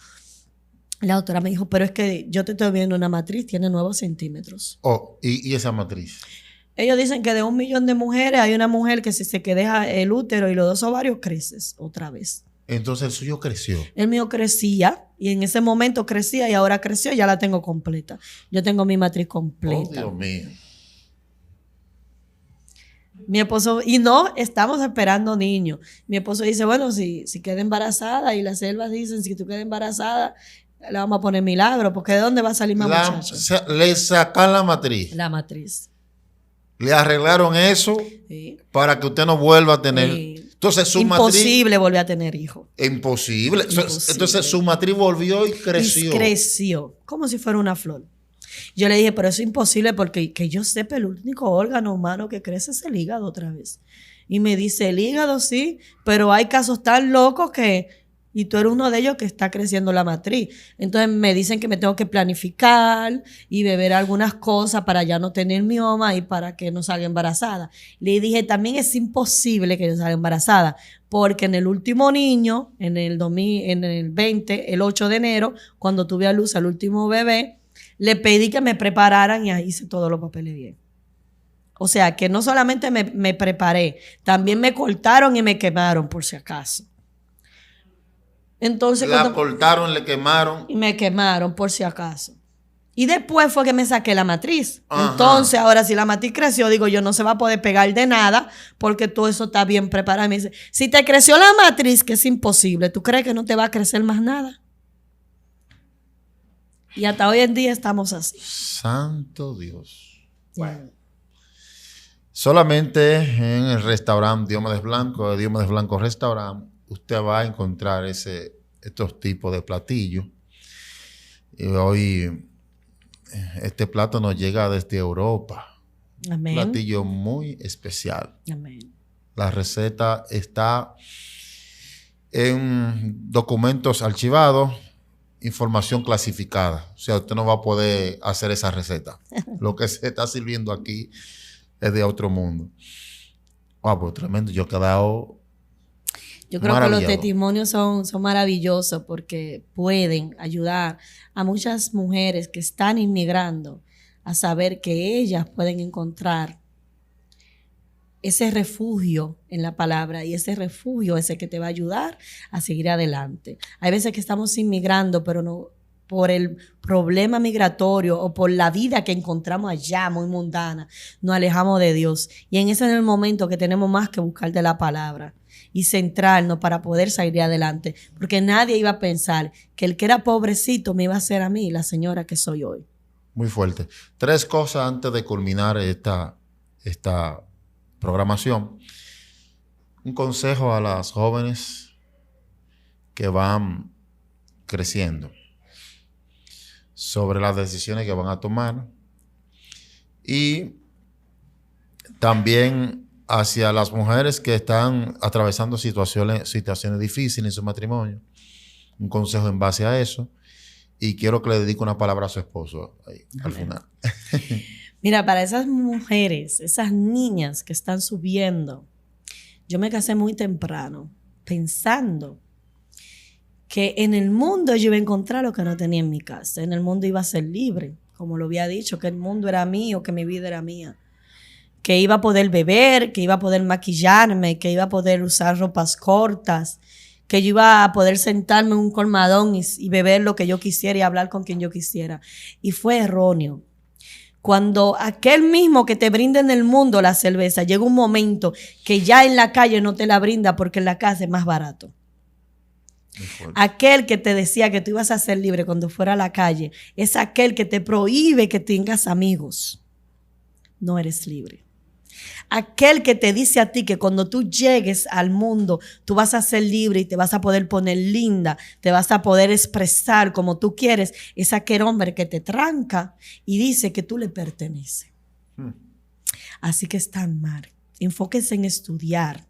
La doctora me dijo, pero es que yo te estoy viendo una matriz, tiene 9 centímetros. Oh, ¿y esa matriz? Ellos dicen que de 1 millón de mujeres hay una mujer que si se deja el útero y los 2 ovarios creces otra vez. Entonces el suyo creció. El mío crecía y en ese momento crecía y ahora creció, ya la tengo completa. Yo tengo mi matriz completa. Oh, Dios mío. Mi esposo, y no, estamos esperando niños. Mi esposo dice, bueno, si queda embarazada, y las selvas dicen, si tú quedas embarazada, le vamos a poner milagro, porque ¿de dónde va a salir más muchacha? Le sacan la matriz. La matriz. Le arreglaron eso para que usted no vuelva a tener. Entonces su imposible volver a tener hijos. Imposible. Entonces su matriz volvió y creció. Y creció, como si fuera una flor. Yo le dije, pero eso es imposible porque que yo sepa, el único órgano humano que crece es el hígado otra vez. Y me dice, el hígado sí, pero hay casos tan locos que... Y tú eres uno de ellos que está creciendo la matriz. Entonces me dicen que me tengo que planificar y beber algunas cosas para ya no tener mioma y para que no salga embarazada. Le dije, también es imposible que yo salga embarazada, porque en el último niño, en el 2020, el 8 de enero, cuando tuve a luz al último bebé, le pedí que me prepararan y ahí hice todos los papeles bien. O sea, que no solamente me preparé, también me cortaron y me quemaron por si acaso. Entonces, la cortaron, le quemaron. Y me quemaron por si acaso. Y después fue que me saqué la matriz. Ajá. Entonces, ahora si la matriz creció, digo yo, no se va a poder pegar de nada porque todo eso está bien preparado. Y me dice, si te creció la matriz, que es imposible, ¿tú crees que no te va a crecer más nada? Y hasta hoy en día estamos así. Santo Dios. Bueno. Solamente en el restaurante Diomedes Blanco, de Diomedes Blanco Restaurant, usted va a encontrar estos tipos de platillos. Y hoy este plato nos llega desde Europa. Amén. Un platillo muy especial. Amén. La receta está en documentos archivados, información clasificada. O sea, usted no va a poder hacer esa receta. Lo que se está sirviendo aquí es de otro mundo. Wow, pues tremendo. Yo he quedado... Yo creo que los testimonios son maravillosos porque pueden ayudar a muchas mujeres que están inmigrando a saber que ellas pueden encontrar ese refugio en la palabra y ese refugio es el que te va a ayudar a seguir adelante. Hay veces que estamos inmigrando, pero no por el problema migratorio o por la vida que encontramos allá, muy mundana, nos alejamos de Dios. Y en ese es el momento que tenemos más que buscar de la palabra y centrarnos para poder salir adelante. Porque nadie iba a pensar que el que era pobrecito me iba a hacer a mí la señora que soy hoy. Muy fuerte. 3 cosas antes de culminar esta programación. Un consejo a las jóvenes que van creciendo sobre las decisiones que van a tomar y también hacia las mujeres que están atravesando situaciones difíciles en su matrimonio. Un consejo en base a eso. Y quiero que le dedique una palabra a su esposo ahí, al final. Mira, para esas mujeres, esas niñas que están subiendo, yo me casé muy temprano, pensando que en el mundo yo iba a encontrar lo que no tenía en mi casa. En el mundo iba a ser libre, como lo había dicho, que el mundo era mío, que mi vida era mía. Que iba a poder beber, que iba a poder maquillarme, que iba a poder usar ropas cortas, que yo iba a poder sentarme en un colmadón y beber lo que yo quisiera y hablar con quien yo quisiera. Y fue erróneo. Cuando aquel mismo que te brinda en el mundo la cerveza, llega un momento que ya en la calle no te la brinda porque en la casa es más barato. Aquel que te decía que tú ibas a ser libre cuando fuera a la calle, es aquel que te prohíbe que tengas amigos. No eres libre. Aquel que te dice a ti que cuando tú llegues al mundo, tú vas a ser libre y te vas a poder poner linda, te vas a poder expresar como tú quieres, es aquel hombre que te tranca y dice que tú le perteneces. Así que están mal. Enfóquense en estudiar,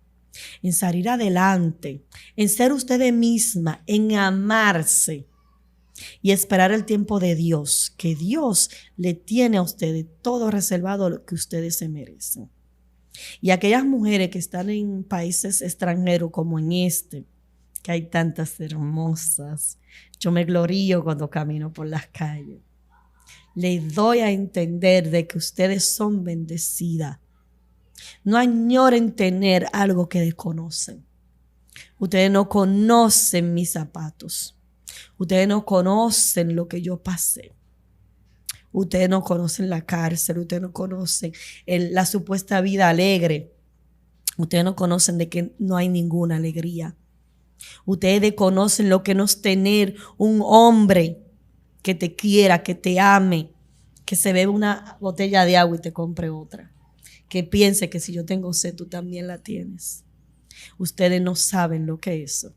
en salir adelante, en ser ustedes mismas, en amarse y esperar el tiempo de Dios, que Dios le tiene a ustedes todo reservado lo que ustedes se merecen. Y aquellas mujeres que están en países extranjeros como en que hay tantas hermosas, yo me glorío cuando camino por las calles. Les doy a entender de que ustedes son bendecidas. No añoren tener algo que desconocen. Ustedes no conocen mis zapatos. Ustedes no conocen lo que yo pasé. Ustedes no conocen la cárcel, ustedes no conocen la supuesta vida alegre Ustedes no conocen de que no hay ninguna alegría. Ustedes conocen lo que no es tener un hombre que te quiera, que te ame, que se bebe una botella de agua y te compre otra. Que piense que si yo tengo sed, tú también la tienes. Ustedes no saben lo que es eso.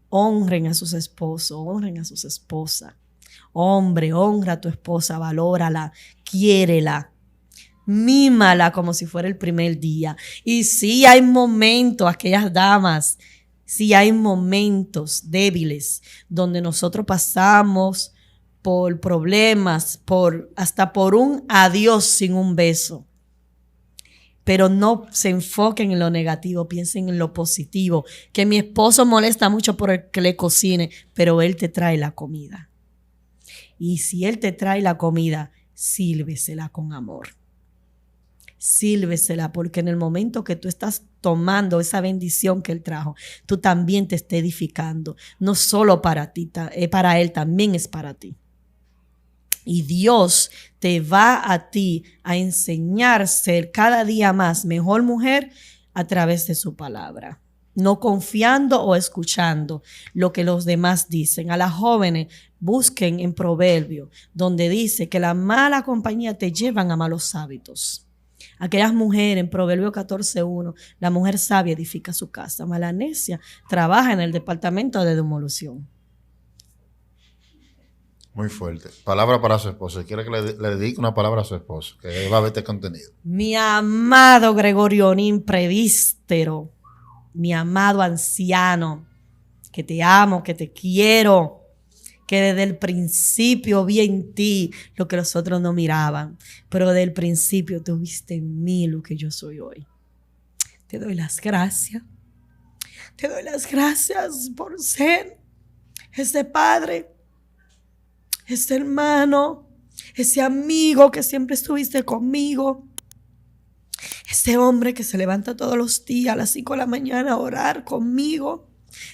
Honren a sus esposos, honren a sus esposas. Hombre, honra a tu esposa, valórala, quiérela. Mímala como si fuera el primer día. Y sí hay momentos, aquellas damas, sí hay momentos débiles donde nosotros pasamos por problemas, hasta por un adiós sin un beso. Pero no se enfoquen en lo negativo, piensen en lo positivo. Que mi esposo molesta mucho por el que le cocine, pero él te trae la comida. Y si él te trae la comida, sírvesela con amor. Sírvesela, porque en el momento que tú estás tomando esa bendición que él trajo, tú también te estás edificando. No solo para ti, para él, también es para ti. Y Dios te va a ti a enseñar a ser cada día más mejor mujer a través de su palabra. No confiando o escuchando lo que los demás dicen. A las jóvenes, busquen en Proverbio, donde dice que la mala compañía te llevan a malos hábitos. Aquellas mujeres, en Proverbio 14:1, la mujer sabia edifica su casa, mas la necia trabaja en el departamento de demolición. Muy fuerte. Palabra para su esposo. Quiere que le dedique una palabra a su esposo, que va a ver este contenido. Mi amado Gregorionín Prevístero, mi amado anciano, que te amo, que te quiero, que desde el principio vi en ti lo que los otros no miraban, pero desde el principio tú viste en mí lo que yo soy hoy. Te doy las gracias. Te doy las gracias por ser ese padre, ese hermano, ese amigo que siempre estuviste conmigo, ese hombre que se levanta todos los días a las 5 de la mañana a orar conmigo,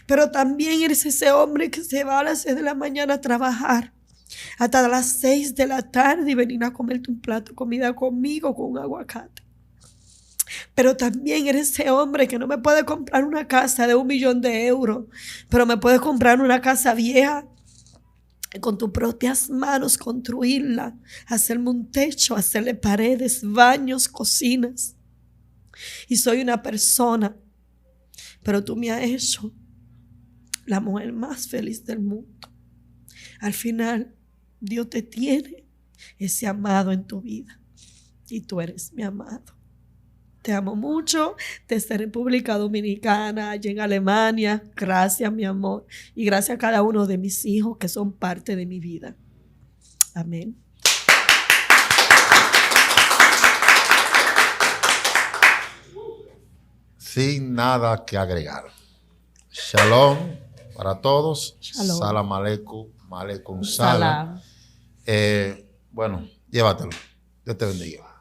pero también eres ese hombre que se va a las 6 de la mañana a trabajar hasta las 6 de la tarde y venir a comerte un plato de comida conmigo con un aguacate. Pero también eres ese hombre que no me puede comprar una casa de 1 millón de euros, pero me puede comprar una casa vieja, con tus propias manos construirla, hacerme un techo, hacerle paredes, baños, cocinas. Y soy una persona, pero tú me has hecho la mujer más feliz del mundo. Al final, Dios te tiene ese amado en tu vida y tú eres mi amado. Te amo mucho desde República Dominicana, allá en Alemania. Gracias, mi amor. Y gracias a cada uno de mis hijos que son parte de mi vida. Amén. Sin nada que agregar. Shalom para todos. Shalom. Salam aleikum, aleikum salam. Bueno, llévatelo. Dios te bendiga.